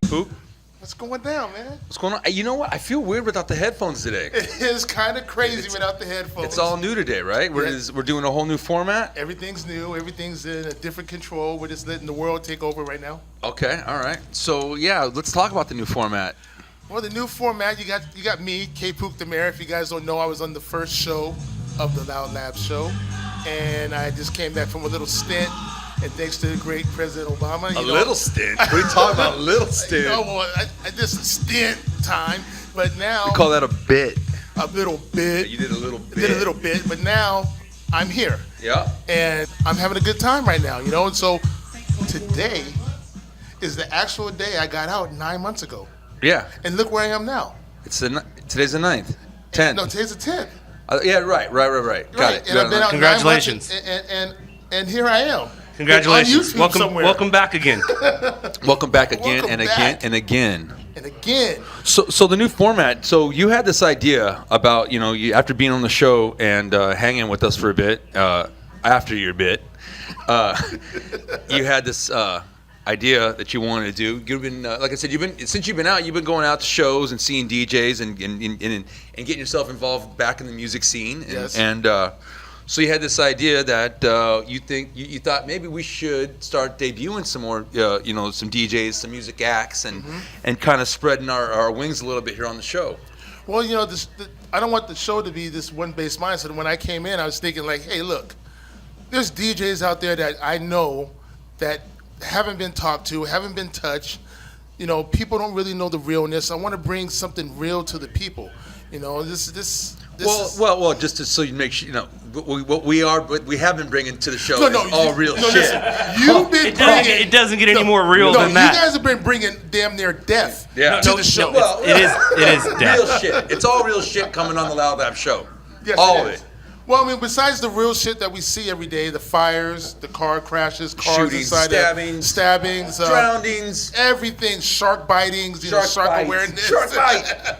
Poop. What's going down, man? What's going on? You know what? I feel weird without the headphones today. It is kind of crazy without the headphones. It's all new today, right? We're doing a whole new format. Everything's new. Everything's in a different control. We're just letting the world take over right now. Okay, all right. So yeah, let's talk about the new format. Well, the new format, you got me, K. Pook the Mayor. If you guys don't know, I was on the first show of the LOUDLABS show, and I just came back from a little stint. And thanks to the great President Obama. Little stint? What are you talking about, little stint? I just a stint time, but now... We call that a bit. A little bit. You did a little bit. Did a little bit, but now I'm here. Yeah. And I'm having a good time right now, And so today is the actual day I got out 9 months ago. Yeah. And look where I am now. Today's the 9th. 10th. No, today's the 10th. Yeah, right. Got it. And I've been out Congratulations. 9 months, and here I am. Congratulations. Welcome back again. Welcome back again and again and again. And again. So the new format. So you had this idea about, you after being on the show and hanging with us for a bit, after your bit, you had this idea that you wanted to do. You've been, like I said, since you've been out, you've been going out to shows and seeing DJs and getting yourself involved back in the music scene. Yes. So you had this idea that you thought maybe we should start debuting some more, some DJs, some music acts, and kind of spreading our wings a little bit here on the show. Well, I don't want the show to be this one-based mindset. When I came in, I was thinking like, hey, look, there's DJs out there that I know that haven't been talked to, haven't been touched. People don't really know the realness. I want to bring something real to the people. Well, just so you make sure, what we have been bringing to the show is all real shit. It doesn't get any more real than that. You guys have been bringing damn near death to the show. It is death. Real shit. It's all real shit coming on the LOUDLABS show. Yes, all of it. Well, besides the real shit that we see every day, the fires, the car crashes, cars shootings, inside stabbings, drownings, everything, shark bitings, shark awareness. Shark bite.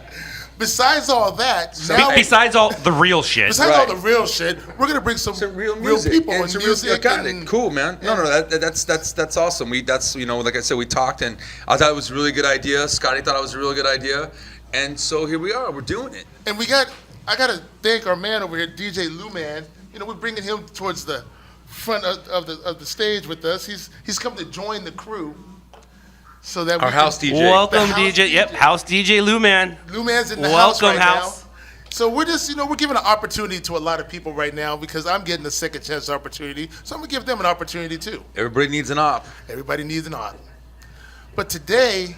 Besides all that, besides all the real shit, all the real shit, we're gonna bring some real people and music. Got it. Cool, man. No, that's awesome. That's like I said, we talked, and I thought it was a really good idea. Scotty thought it was a really good idea, and so here we are. We're doing it. And I gotta thank our man over here, DJ Lou Man. We're bringing him towards the front of the stage with us. He's come to join the crew. So that our house DJ. Welcome, DJ. Yep, house DJ Lou Man. Lou Man's in the house right now. So we're just, we're giving an opportunity to a lot of people right now because I'm getting a second chance opportunity. So I'm gonna give them an opportunity too. Everybody needs an op. Everybody needs an op. But today,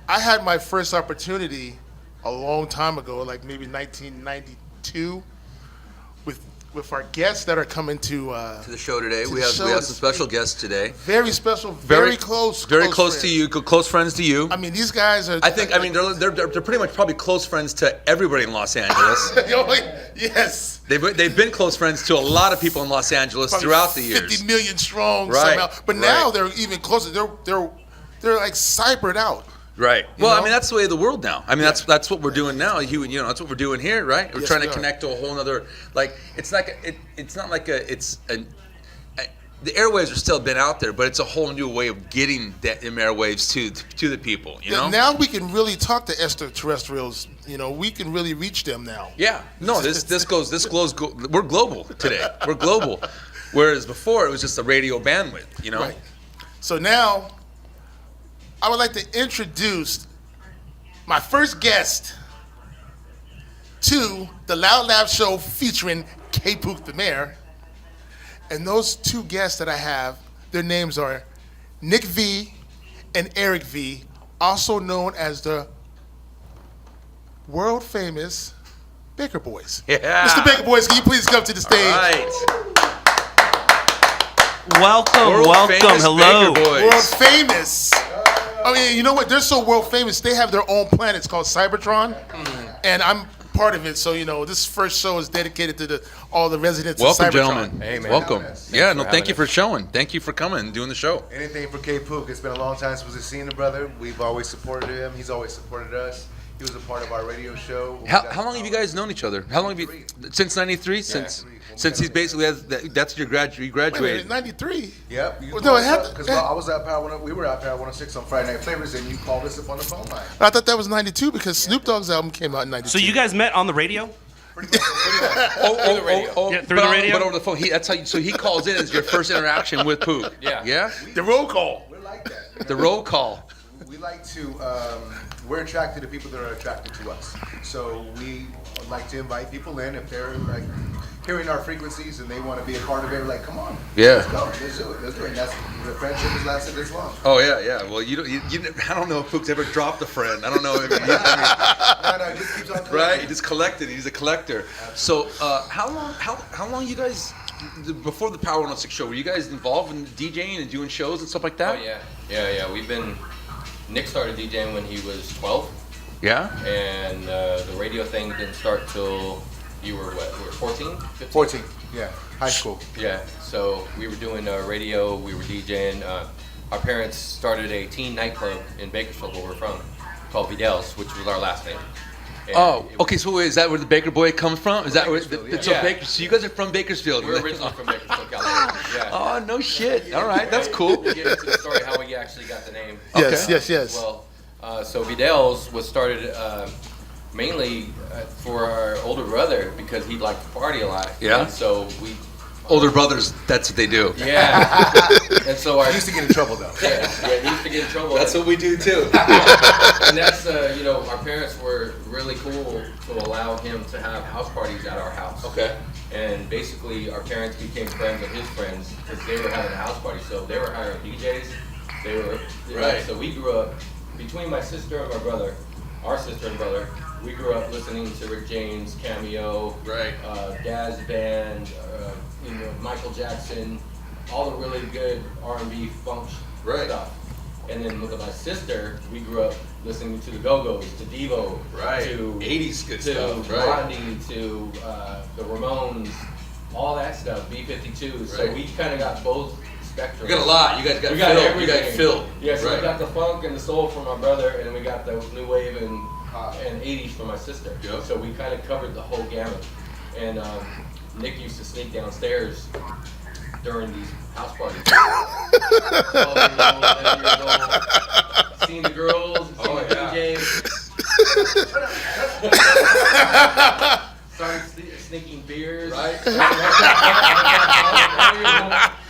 I had my first opportunity a long time ago, like maybe 1992, with our guests that are coming to the show today. We have some special guests today. Very special, very close to you, close friends to you. These guys are. They're pretty much probably close friends to everybody in Los Angeles. Yes. They've been close friends to a lot of people in Los Angeles probably throughout the years. 50 million strong somehow, but now they're even closer. They're like cybered out. Right. Well, that's the way of the world now. That's what we're doing now. That's what we're doing here, right? We're trying to connect to a whole nother. The airwaves are still been out there, but it's a whole new way of getting them airwaves to the people. Now we can really talk to extraterrestrials. We can really reach them now. Yeah. No. We're global today. We're global. Whereas before it was just a radio bandwidth. Right. So now, I would like to introduce my first guest to the LOUDLABS show featuring K. Pook the Mayor. And those two guests that I have, their names are Nick V and Eric V, also known as the world famous Baker Boys. Yeah. Mr. Baker Boys, can you please come to the stage? All right. Welcome, hello. World famous. You know what? They're so world famous, they have their own planet. It's called Cybertron. And I'm part of it. So, this first show is dedicated to all the residents of Cybertron. Welcome, gentlemen. Hey, man. Welcome. Thank you for showing. Thank you for coming and doing the show. Anything for K. Pook. It's been a long time since we've seen the brother. We've always supported him. He's always supported us. He was a part of our radio show. How long have you guys known each other? How long have you since '93? Since he's basically that's your you graduated. '93. Yep. Well, no, it had to- Because I was at Power 106. We were at Power 106 on Friday Night Flavors, and you called us up on the phone line. I thought that was '92 because Snoop Dogg's album came out in '92. So you guys met on the radio? Pretty much. Yeah, through the radio? But over the phone. That's how. So he calls in as your first interaction with Pook. Yeah. Yeah. the roll call. We're like that. The roll call. We like to, we're attracted to people that are attracted to us. So we like to invite people in if they're like hearing our frequencies and they want to be a part of it. We're like, come on, Yeah. let's go, let's do it, let's do it. And that's the friendship has lasted this long. Oh yeah. Well, I don't know if Pook's ever dropped a friend. I don't know if No, it just keeps on collecting. right. He just collected. He's a collector. So how long you guys before the Power 106 show were you guys involved in DJing and doing shows and stuff like that? Oh yeah. Nick started DJing when he was 12, Yeah. and the radio thing didn't start till you were what? You were 14, 15? 14, yeah, high school. Yeah. So we were doing radio. We were DJing. Our parents started a teen nightclub in Bakersfield, where we're from, called Vidal's, which was our last name. And Oh, it- okay. So is that where the Baker Boy comes from? Is that where? Bakersfield, So, yeah. so you guys are from Bakersfield. We're originally from Bakersfield, California. Yeah. Oh no shit! All right, that's cool. We'll get into the story how we actually got the name. Yes, Okay. yes. Well, so Vidal's was started mainly for our older brother because he liked to party a lot. Yeah. And so we. Older brothers, that's what they do. Yeah. And so our. I used to get in trouble though. Yeah, he used to get in trouble. That's what we do too. And that's our parents were really cool to allow him to have house parties at our house. Okay. And basically, our parents became friends of his friends because they were having a house party. So they were hiring DJs. They were Right. So we grew up between my sister and my brother, our sister and brother. We grew up listening to Rick James, Cameo, Right. Daz Band, Michael Jackson, all the really good R&B funk Right. stuff. And then with my sister, we grew up listening to the Go-Go's, to Devo, Right. to 80s good to stuff, right. Blondie, to the Ramones, all that stuff, B-52. So Right. we kind of got both spectrums. You got a lot. You guys got We got filled. everything. You got filled. Yeah, so Right. we got the funk and the soul from my brother, and we got the new wave and 80s from my sister. Yep. So we kind of covered the whole gamut. And Nick used to sneak downstairs during these house parties. 12 years old, 11 years old, seeing the girls, seeing the DJs. Started sneaking beers. Right.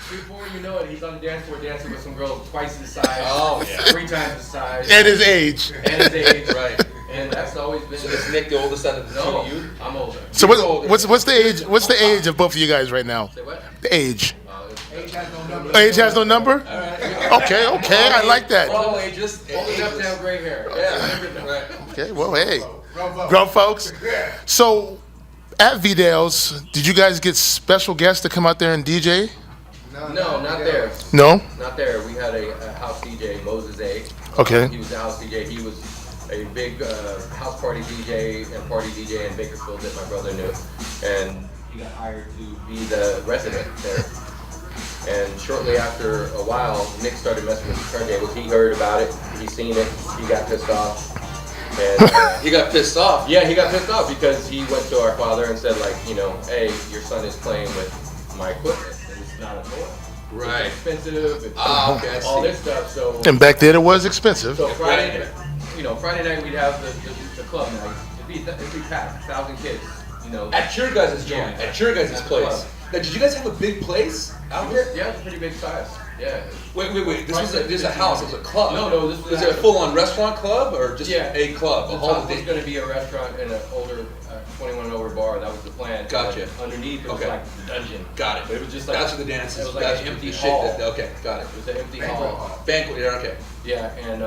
Before you know it, he's on the dance floor dancing with some girls twice his size. Oh, yeah. 3 times his size. At his age. And his age. Right. And that's always been. So is Nick the oldest out of the two No, of you? I'm older. So what's the age? What's the age of both of you guys right now? Say what? The age. Age has no number. Age has no number. Okay, I like that. All ages. Old enough to have gray hair. Yeah. Right. Okay, well, hey, grown folks. So, at Vidal's, did you guys get special guests to come out there and DJ? No, not there. No. Not there. We had a house DJ, Moses A. Okay. He was the house DJ. He was a big house party DJ and party DJ in Bakersfield that my brother knew. And he got hired to be the resident there. And shortly after a while, Nick started messing with the turntables. He heard about it. He seen it. He got pissed off. And He got pissed off. yeah, he got pissed off because he went to our father and said, like, hey, your son is playing with my equipment. And it's not a toy. Right. It's expensive. It's Okay, I all see. this stuff. So And back then it was expensive. so Friday night we'd have the club night. It'd be packed, 1,000 kids. At your guys' joint. Yeah. At your guys' At the place. club. Now, did you guys have a big place? Out there? Yeah, it's a pretty big size. Yeah. Wait. This was a house. It was a club. No, this was Was it a full-on restaurant club or just Yeah. a club? The A whole top was thing? going to be a restaurant and an older 21 and over bar. That was the plan. Gotcha. And underneath it was Okay. like a dungeon. Got it. But it was just like That's where the dance It is. was like That's an empty shit. hall. Okay, got it. It was an empty Banquet hall. hall. Banquet. Yeah. Okay. Yeah, and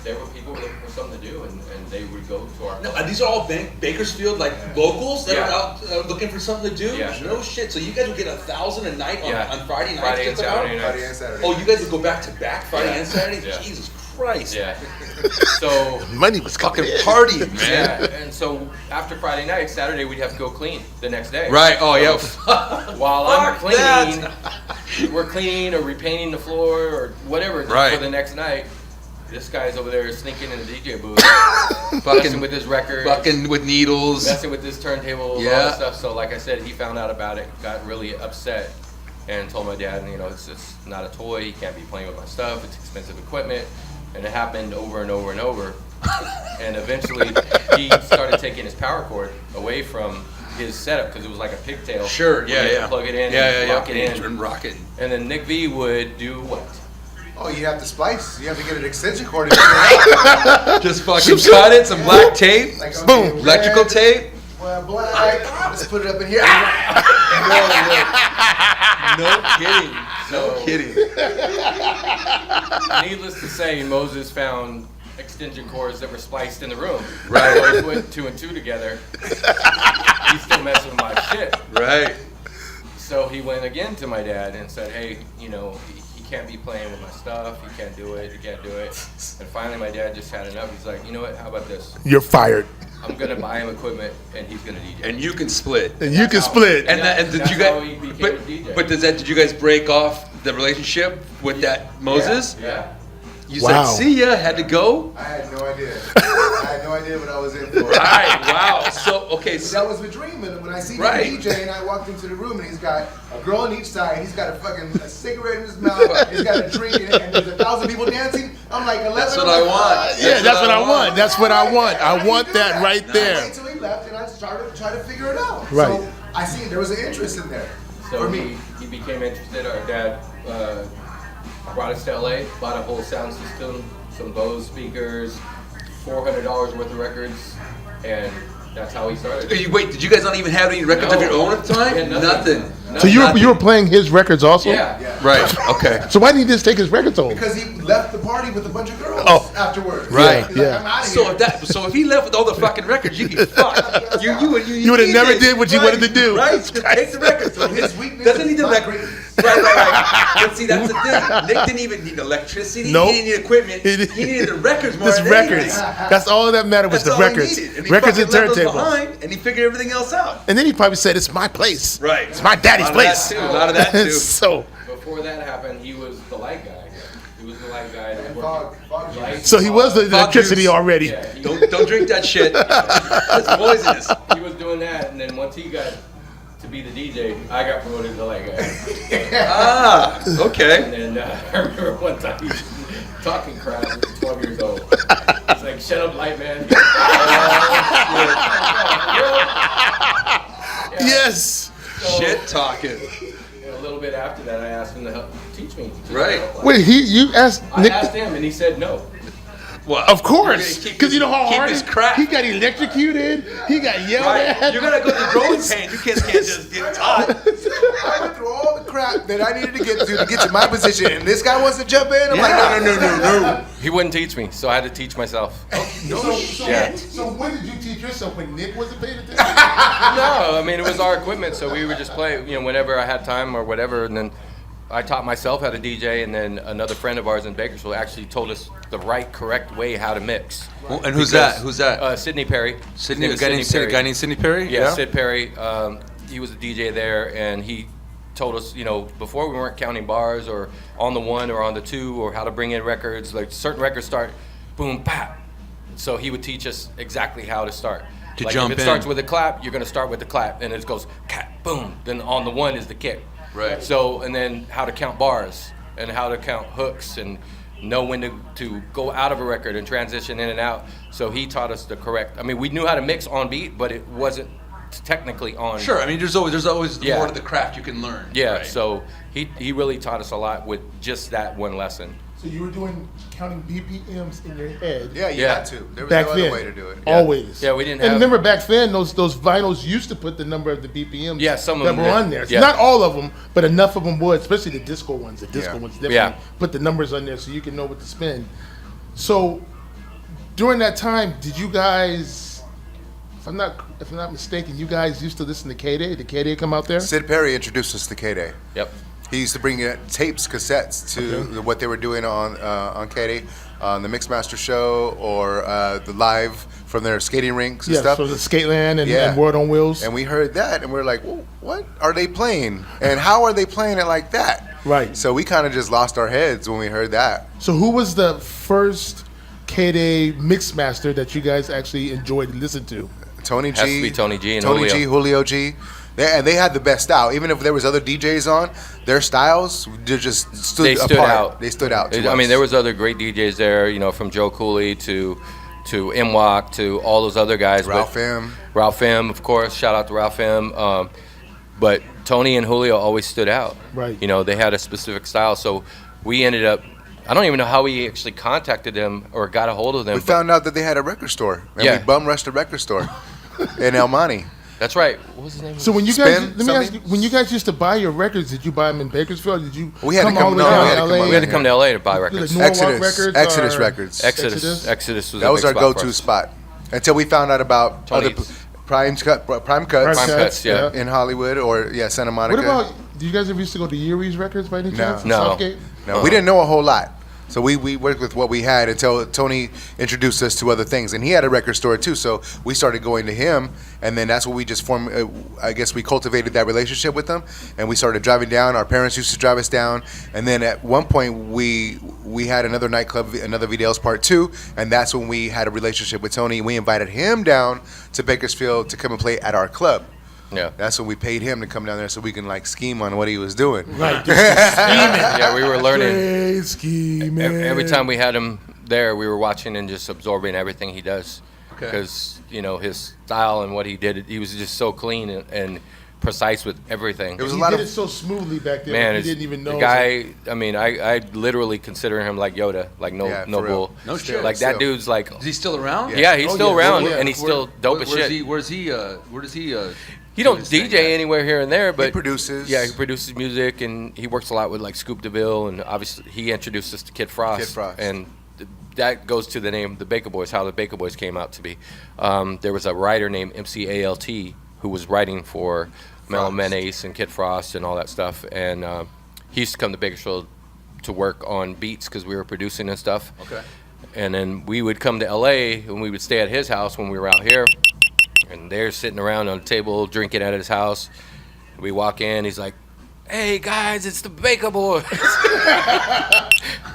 there were people looking for something to do, and they would go to our. No, these are all Bakersfield locals that Yeah. are out looking for something to do. Yeah. No shit. So you guys would get 1,000 a night on Friday nights. Friday and just about? Saturday nights. Friday and Saturday. Oh, you guys would go back to back Friday Yeah. and Saturday. Yeah. Jesus Christ. Yeah. So. Money was coming Fucking in. party, man. Yeah, and so after Friday night, Saturday we'd have to go clean the next day. Right. Oh yeah. While I'm Fuck cleaning, we're cleaning or repainting the floor or whatever Right. for the next night. this guy's over there sneaking in the DJ booth, messing with his records, fucking with needles, messing with his turntable, all that stuff. So like I said, he found out about it, got really upset, and told my dad, it's just not a toy. He can't be playing with my stuff. It's expensive equipment. And it happened over and over and over. And eventually, he started taking his power cord away from his setup because it was like a pigtail. Sure, You had to plug it in and rock it in. And rock it. And then Nick V would do what? Oh, you have to splice. You have to get an extension cord. Just fucking cut it, some black tape, Like, okay, boom, red, electrical tape. well, black. Let's put it up in here. No kidding. Needless to say, Moses found extension cords that were spliced in the room. Right. So he put 2 and 2 together. He's still messing with my shit. Right. So he went again to my dad and said, hey, he can't be playing with my stuff. He can't do it. And finally, my dad just had enough. He's like, you know what? How about this? You're fired. I'm gonna buy him equipment, and he's gonna DJ. And you can split. And you can split. And did that's you how guys? he became But a DJ. did you guys break off the relationship with that Moses? Yeah. You Wow. said, see ya, had to go. I had no idea. I had no idea what I was in for. Right. Wow. So okay. That was the dream. And when I see Right. the DJ and I walked into the room and he's got a girl on each side, he's got a cigarette in his mouth, he's got a drink in it, and there's 1,000 people dancing. I'm like 11. That's what I want. Yeah, that's what I want. That's what I want. I want that right I there. waited till he left and I started trying to figure it out. Right. So I see there was an interest in there. So for me. he became interested. Our dad brought us to LA, bought a whole sound system, some Bose speakers, $400 worth of records, and that's how he started. Wait, did you guys not even have any records of your own at the time? We had Nothing. So you were playing his records also? Yeah. Right. Okay. So why didn't he just take his records home? Because he left the party with a bunch of girls afterwards. Right. He's like, Yeah. I'm out of here. So if he left with all the fucking records, you get fucked. You would have never did what you wanted to do. Right. Just take the records. So His weakness doesn't need the is record. vibrating. Right. But see, that's the thing. Nick didn't even need electricity. Nope. He didn't need equipment. He needed the records more Just than records. anything. That's all that mattered was That's the all records. he needed. And he Records and fucking left those turntables. behind, and he figured everything else out. And then he probably said, "It's my place. Right. It's my daddy's A lot of that place." too. A lot of that too. So Before that happened, he was the light guy. He was the light guy. That was Fog working. juice. So he was the Fog electricity juice. already. Yeah, he, Don't drink that shit. It's poisonous. he was doing that, and then once he got to be the DJ, I got promoted to the light guy. Ah. Okay. And then I remember one time he was talking crap at 12 years old. He's like, "Shut up, light man." Yes. Shit talking. And a little bit after that, I asked him to help teach me. Right. Wait, you asked I Nick? asked him, and he said no. Well, Of course, you're gonna keep because you know how keep hard his crap. he got electrocuted. He got yelled Right. at. You're gonna go through growing pains. You can't just get taught. I went through all the crap that I needed to get to my position, and this guy wants to jump in. I'm like, no. He wouldn't teach me, so I had to teach myself. So when did you teach yourself? When Nick wasn't paying attention? No, I mean, it was our equipment, so we would just play, whenever I had time or whatever, and then I taught myself how to DJ, and then another friend of ours in Bakersfield actually told us the correct way how to mix. Well, and who's that? Who's that? Sidney Perry. Sydney, His a name is guy named Sidney Perry? Yeah, Sid Perry. He was a DJ there, and he told us, before we weren't counting bars or on the 1 or on the 2 or how to bring in records. Like certain records start, boom, pop. So he would teach us exactly how to start. To like jump if it in. starts with a clap, you're gonna start with the clap, and it goes cat, boom. Then on the 1 is the kick. Right. So and then how to count bars and how to count hooks and know when to go out of a record and transition in and out. So he taught us the correct. I mean, we knew how to mix on beat, but it wasn't technically on. Sure. I mean, there's always Yeah. more to the craft you can learn. Yeah. Right. So he really taught us a lot with just that one lesson. So you were counting BPMs in your head. Yeah, you Yeah. had to. There was Back no other then, way to do it. always. Yeah, we didn't And have- remember back then, those vinyls used to put the number of the BPMs. Yeah, some of that them were did. on there. Yeah. Not all of them, but enough of them would, especially the disco ones. The disco Yeah. ones definitely Yeah. put the numbers on there so you can know what to spin. So during that time, did you guys? If I'm not mistaken, you guys used to listen to K-Day. Did K-Day come out there? Sid Perry introduced us to K-Day. Yep. He used to bring tapes, cassettes to what they were doing on K-Day, on the Mixmaster show or the live from their skating rinks and Yeah, stuff. so the Skateland and, Yeah. and World on Wheels. And we heard that, and we are like, well, what are they playing? And how are they playing it like that? Right. So we kind of just lost our heads when we heard that. So who was the first K-Day mix master that you guys actually enjoyed and listened to? Tony G. Has to be Tony G and Tony Julio. G, Julio G. They had the best style. Even if there was other DJs on, their styles just stood apart. They stood out. I mean, there was other great DJs there, you know, from Joe Cooley to M-Walk to all those other guys. Ralph M. Ralph M, of course. Shout out to Ralph M. But Tony and Julio always stood out. Right. You know, they had a specific style. So we ended up, I don't even know how we actually contacted them or got a hold of them. We found out that they had a record store. And Yeah. we bum rushed a record store in El Monte. That's right. What was his name? So when you guys, Spin, let me ask you, when you guys used to buy your records, did you buy them in Bakersfield? Or did you We had to come come- all the way no, down we had to to come LA? up- We had to come to LA to buy Like records. Norwalk Exodus. Records Exodus or- Records. Exodus was That a was big our spot for go-to us. spot until we found out about other Tony's. prime cuts Prime Cuts, yeah. in Hollywood or Santa Monica. What about, do you guys ever used to go to Yuri's Records by any chance? in No. Southgate? No, we didn't know a whole lot. So we worked with what we had until Tony introduced us to other things. And he had a record store too, so we started going to him. And then that's what we just formed. I guess we cultivated that relationship with them. And we started driving down. Our parents used to drive us down. And then at one point, we had another nightclub, another VDL's Part 2. And that's when we had a relationship with Tony. And we invited him down to Bakersfield to come and play at our club. Yeah. That's when we paid him to come down there so we can like scheme on what he was doing. Right, just scheming. Yeah, we were learning. Great scheming. Every time we had him there, we were watching and just absorbing everything he does. Okay. Because, you know, his style and what he did, he was just so clean and precise with everything. It was He a lot did of it so smoothly back there. Man, he it's- didn't even know. the guy, I mean, I literally consider him like Yoda, like no Yeah, for real. bull. No shit. Like that Still. dude's like, Is he still around? yeah, he's Oh, still yeah. around Yeah. and he's still dope as where's shit. He, where does he? He don't do his thing DJ at? anywhere here and there, but he produces. Yeah, he produces music and he works a lot with like Scoop DeVille, and obviously he introduced us to Kid Frost. Kid Frost. And that goes to the name the Baker Boys, how the Baker Boys came out to be. There was a writer named MCALT who was writing for Mellow Frost. Menace and Kid Frost and all that stuff, and he used to come to Bakersfield to work on beats because we were producing and stuff. Okay. And then we would come to LA and we would stay at his house when we were out here. And they're sitting around on a table drinking at his house. We walk in, he's like, "Hey guys, it's the Baker Boys."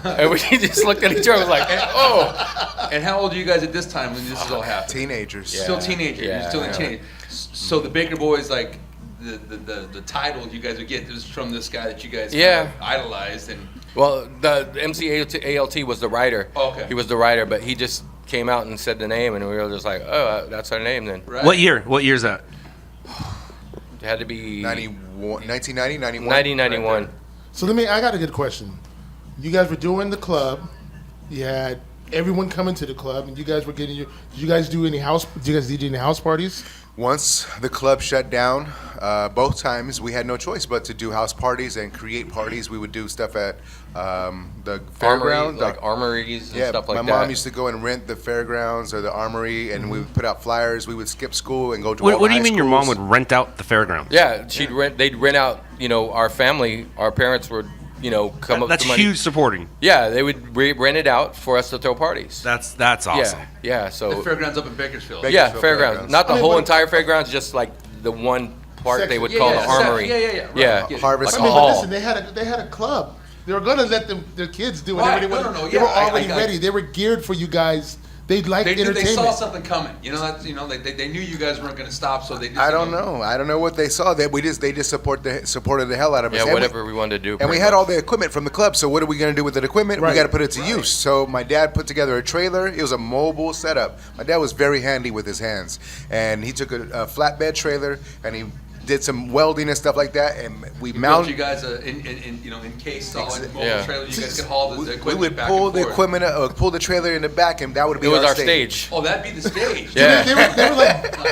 And we just looked at each other like, "Oh." And how old are you guys at this time when this is all happening? Teenagers. Still teenagers. Yeah. You're still in teenage. So the Baker Boys, like the title you guys would get was from this guy that you guys kind Yeah. of idolized and. Well, the MCALT was the writer. Oh, okay. He was the writer, but he just came out and said the name, and we were just like, "Oh, that's our name then." Right. What year? What year is that? It had to be 1990, 91. 1991. So I got a good question. You guys were doing the club. You had everyone coming to the club, and you guys were getting your. Did you guys do any house? Did you guys DJ any house parties? Once the club shut down, both times we had no choice but to do house parties and create parties. We would do stuff at the fairground. Like armories and yeah, stuff like my that. mom used to go and rent the fairgrounds or the armory, and we would put out flyers. We would skip school and go to all What the do you high mean your mom schools. would rent out the fairgrounds? Yeah, they'd rent out, you know, our family, our parents would, you know, come up That's with money. huge supporting. Yeah, they would rent it out for us to throw parties. That's awesome. Yeah, so The fairgrounds up in Bakersfield. yeah, Bakersfield fairgrounds. fairgrounds. Not the I mean, whole but- entire fairgrounds, just like the one part they Section. would Yeah, call yeah, the armory. yeah, right. Yeah. Harvest I Like mean, a but hall. listen, they had a club. They were gonna let their kids do Right, whatever they no, wanted. no, They yeah, were already I- ready. They were geared for you guys. They liked They entertainment. saw something coming. You know, that's, you know, they knew you guys weren't going to stop, so they just. I you don't know. I don't know what they saw. They just supported the hell out of us. Yeah, And whatever we wanted to do. And we pretty had much. all the equipment from the club. So what are we going to do with that equipment? Right. We got to put it to use. So my dad put together a trailer. It was a mobile setup. My dad was very handy with his hands, and he took a flatbed trailer and he did some welding and stuff like that. And we Built mounted. you guys encased solid mobile Yeah. trailer. You guys could haul the We equipment would back pull and the forth. equipment, pull the trailer in the back, and that would be It was our stage. Oh, that'd be the stage. Yeah.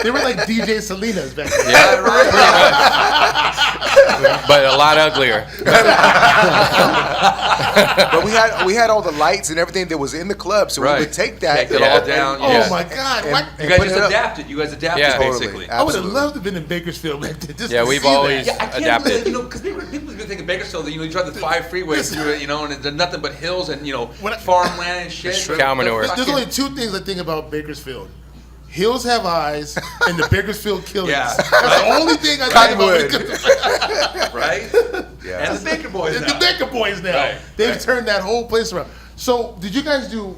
They were like DJ Salinas back then. Yeah, but a lot uglier. But we had all the lights and everything that was in the club, so Right. we would take that. Take it and- all and- down. Oh Yeah. my God! and- What? You and guys put just it up. adapted. You guys adapted Yeah. Totally. basically. I would have Absolutely. loved to have been in Bakersfield back then. Just Yeah, to we've see that. always- Yeah, I can't Adapted. believe, you know, because people been thinking Bakersfield, you know, you drive the 5 freeway through it, you know, and there's nothing but hills and, you know, When I- farmland and shit. Cow manure. There's only two things I think about Bakersfield. Hills have eyes, and the Bakersfield Killers. Yeah. That's the only thing I think about Cottonwood. Bakersfield. Right? Yeah. And the Baker Boys And now. the Baker Boys now. Right, They've right. turned that whole place around. So, did you guys do?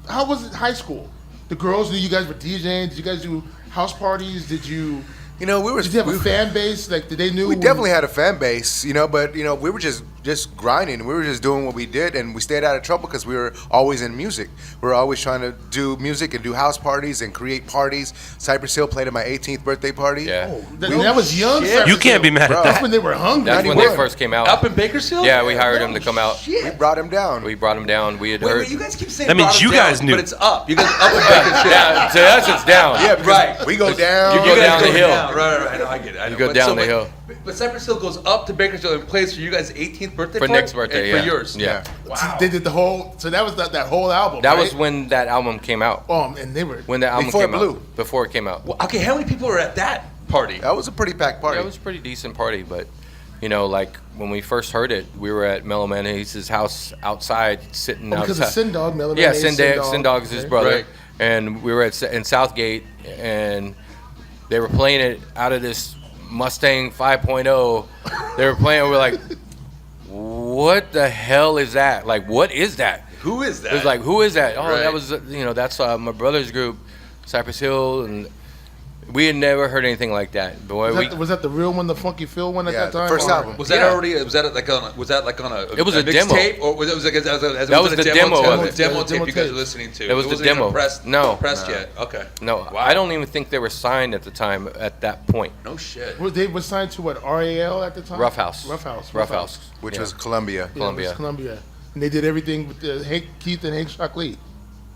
How was it high school? The girls knew you guys were DJing. Did you guys do house parties? Did you? You know, we were. Did you have we, a fan base? Like, did they knew? We definitely had a fan base, you know, but you know, we were just grinding. We were just doing what we did, and we stayed out of trouble because we were always in music. We were always trying to do music and do house parties and create parties. Cypress Hill played at my 18th birthday party. Yeah. Oh, that was young. Shit. Cypress You can't be Hill. mad Bro. at That's that. when they were hungry. That's when 91. they first came out. Up in Bakersfield? Yeah, we hired him to come out. Shit. We brought him down. We brought him down. We had Wait, heard. you guys keep saying That means brought you them down, guys knew. But it's up. You guys up in Bakersfield. Yeah, to us it's down. Yeah, because Right. we go down. You go guys down the hill. Down. Right. No, I get it. I know. go But down the hill. But Cypress Hill goes up to Bakersfield and plays for you guys' 18th birthday For party? Nick's birthday, And yeah. For yours. Yeah. Wow. They did the whole. So that was that whole album. That right? was when that album came out. And they were. When the album Before came it blew. out. Before it came out. Well, okay, how many people were at that party? That was a pretty packed party. Yeah, it was a pretty decent party, but you know, like when we first heard it, we were at Mellow Mayonnaise's house outside, sitting because outside. of Sin Dog, Mellow Yeah, Mayonnaise, Sin Dog is his okay. brother, Right. and we were in Southgate, and they were playing it out of this Mustang 5.0. They were playing. We're like, what the hell is that? Like, what is that? Who is that? It was like, who is that? Oh, Right. that was that's my brother's group, Cypress Hill, and we had never heard anything like that. Boy, Was that the real one, the Funky Phil one at Yeah, that the time? first Or- album. Was that Yeah. already? Was that like on a? It was a demo. mixtape, or was it like That was the demo of it. Demo Yeah, tape demo you guys tape. were listening to. It was the wasn't even demo. Pressed, No. pressed yet. Okay. No, I don't even think they were signed at the time. At that point, No shit. They were signed to what, RAL at the time? Rough House. Rough House. which Yeah. was Columbia. Yeah, it was Columbia. Columbia. And they did everything with Hank Keith and Hank Shockley,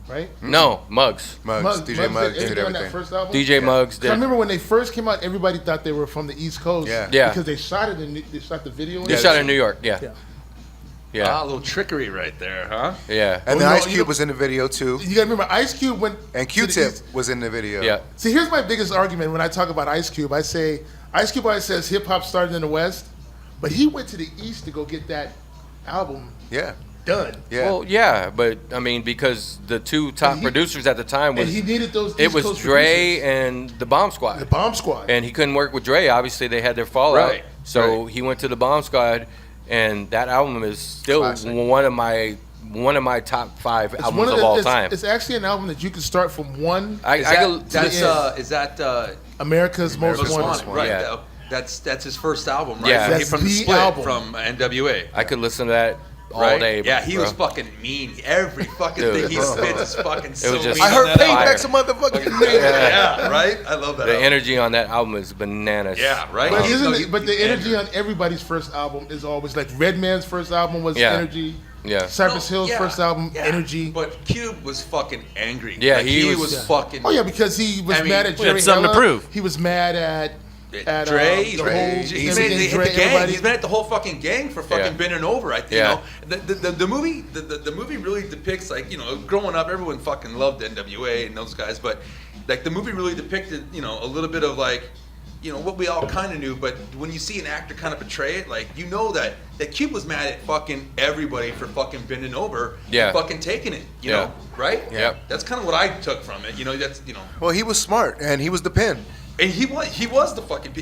right? No, Muggs. Muggs, DJ Muggs did on that everything. first album. DJ Muggs 'Cause did. I remember when they first came out, everybody thought they were from the East Coast. Yeah. Yeah. Because they shot it they shot the video. in They it. shot in New York. Yeah. Yeah. Yeah. Ah, a little trickery right there, huh? Yeah. And Oh, then no, Ice you Cube know- was in the video too. You gotta remember, Ice Cube went And to the Q-Tip East. was in the video. Yeah. See, here's my biggest argument when I talk about Ice Cube. I say Ice Cube always says hip hop started in the West, but he went to the East to go get that album Yeah. done. Yeah. Well, yeah, but I mean, because the two top And he- producers at the time And was he needed those. it East was Coast Dre producers. and the Bomb Squad. The Bomb Squad. And he couldn't work with Dre. Obviously, they had their fallout. Right, So right. he went to the Bomb Squad, and that album is still Classic. one of my top 5 It's albums of all time. It's actually an album that you can start from one. Is that America's Most Most Wanted. Wanted? Right. Yeah. That's his first album, right? Yeah. That's From the the split album. from NWA. I could listen to that all Right? day. Yeah, he was bro. fucking mean. Every fucking Dude. thing he spits is fucking so was just- mean. I heard on that Payback's a album. motherfucking Yeah, right? I love that The album. energy on that album is bananas. Yeah, right? But, No, but the energy on everybody's first album is always like Redman's first album was Yeah. energy. Yeah. Cypress Hill's yeah, first album, yeah. energy. But Cube was fucking angry. Yeah, Like, he he was- was fucking. Oh yeah, because he was I mean, mad at we had Jerry something to Heller. prove. He was mad at Dre, the whole he's everything, mad, he hit Dre, the gang. everybody. He's mad at the whole fucking gang for fucking Yeah. bending over. I think Yeah. the movie the movie really depicts, like, growing up, everyone fucking loved NWA and those guys, but like the movie really depicted a little bit of like what we all kind of knew, but when you see an actor kind of portray it, like that Cube was mad at fucking everybody for fucking bending over, Yeah. and fucking taking it, you Yeah. know, right? Yep. That's kind of what I took from it. That's Well, he was smart and he was the pen. And he was the fucking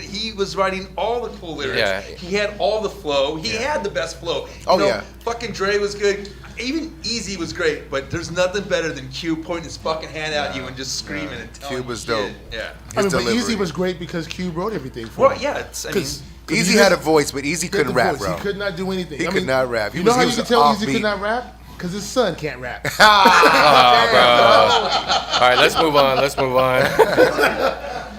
he was writing all the cool lyrics. Yeah. He had all the flow. He had the best flow. Yeah. Fucking Dre was good. Even Easy was great, but there's nothing better than Cube pointing his fucking hand at you and just screaming and telling Cube was you dope. shit. Yeah. I mean, but delivery. Easy was great because Cube wrote everything for Well, him. yeah, it's Cause Easy he had a just- voice, but Easy he had couldn't the rap, voice. bro. He could not do anything. He could not rap. He You was- know how he you was can tell Easy offbeat. could not rap? Because his son can't rap. All right, let's move on.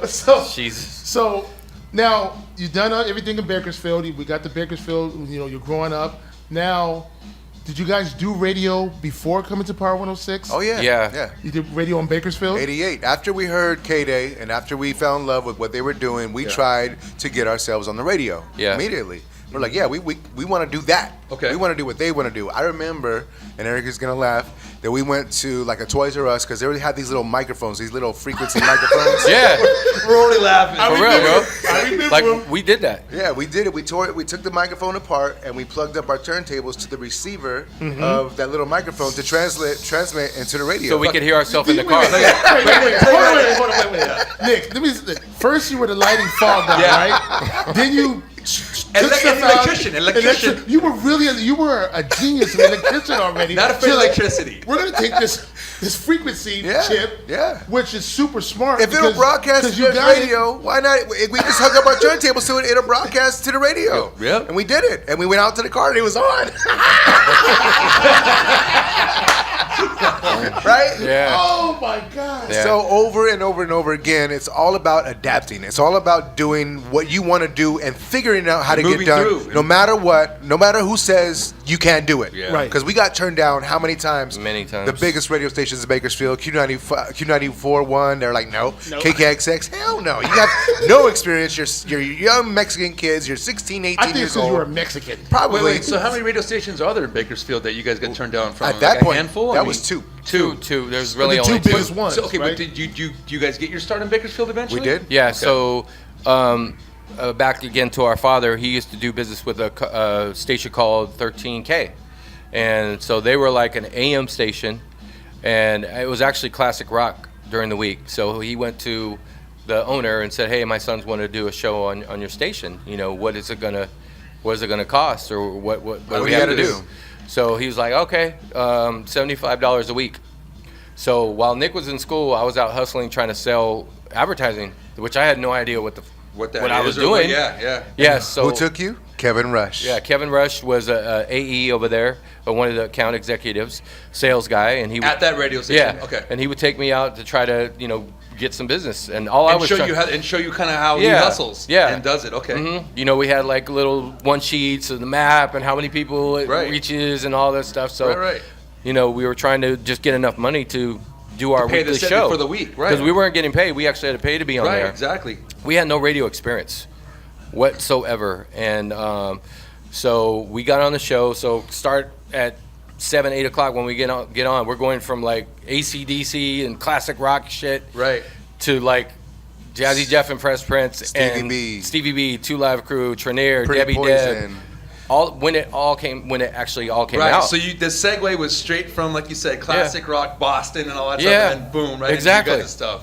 so, Jesus. so now you've done everything in Bakersfield. We got to Bakersfield. You're growing up. Now, did you guys do radio before coming to Power 106? Oh yeah. Yeah. Yeah. You did radio in Bakersfield? 88. After we heard K-Day and after we fell in love with what they were doing, we tried to get ourselves on the radio Yeah. immediately. We're like, yeah, we want to do that. Okay. We want to do what they want to do. I remember, and Eric is going to laugh, that we went to like a Toys R Us because they already had these little microphones, these little frequency microphones. Yeah, We're already laughing. for real, bro. I remember Like him. we did that. Yeah, we did it. We tore it. We took the microphone apart and we plugged up our turntables to the receiver of that little microphone to transmit into the radio. So we could hear ourselves in the car. Wait, Nick, let me. First, you were the lighting fog guy, Yeah. right? Then you took stuff out. Electrician. You were a genius of electrician already. Not afraid of electricity. We're gonna take this frequency chip, which is super smart. If it'll broadcast to the radio, why not? We just hook up our turntables so it'll broadcast to the radio. Yep. And we did it. And we went out to the car and it was on. Right? Yeah. Oh my God. Yeah. So over and over and over again, it's all about adapting. It's all about doing what you want to do and figuring out how to get done. No matter what, no matter who says you can't do it. Yeah. Right. Because we got turned down how many times? Many times. The biggest radio stations in Bakersfield, Q94.1, they're like, no. KKXX, hell no. You have no experience. You're young Mexican kids. You're 16, 18 I think years it's because old. you were a Mexican. Probably. Wait. So how many radio stations are there in Bakersfield that you guys got turned down from? At that Like point, a handful? that was two. Two. There's really the only two two. biggest ones. So, okay, right? but did you guys get your start in Bakersfield eventually? We did. Yeah. Okay. So back again to our father, he used to do business with a station called 13K, and so they were like an AM station, and it was actually classic rock during the week. So he went to the owner and said, "Hey, my sons want to do a show on your station. You know, what is it gonna cost, or what do we have to do?" So he was like, "Okay, $75 a week." So while Nick was in school, I was out hustling trying to sell advertising, which I had no idea what I was doing. Yeah. So Who took you? Kevin Rush. Yeah, Kevin Rush was a AE over there, one of the account executives, sales guy, and he At that radio station. Yeah. Okay. And he would take me out to try to get some business, and show you kind of how he hustles. Yeah. And does it. Okay. Mm-hmm. We had like little one sheets of the map and how many people it reaches and all that stuff. So Right. we were trying to just get enough money to do our pay the weekly set show for the week, right? Because we weren't getting paid. We actually had to pay to be on there. Right. Exactly. We had no radio experience whatsoever, and so we got on the show. So start at 7, 8 o'clock when we get on. We're going from like AC/DC and classic rock shit, Right. to like Jazzy Jeff and Fresh Prince Stevie B. Stevie B, Two Live Crew, Trenier, Pretty Debbie Poison. Deb. When it actually all came Right. out. So the segue was straight from, like you said, classic rock, Boston, and all that Yeah. stuff, and then boom, right? Exactly. Into you guys' stuff.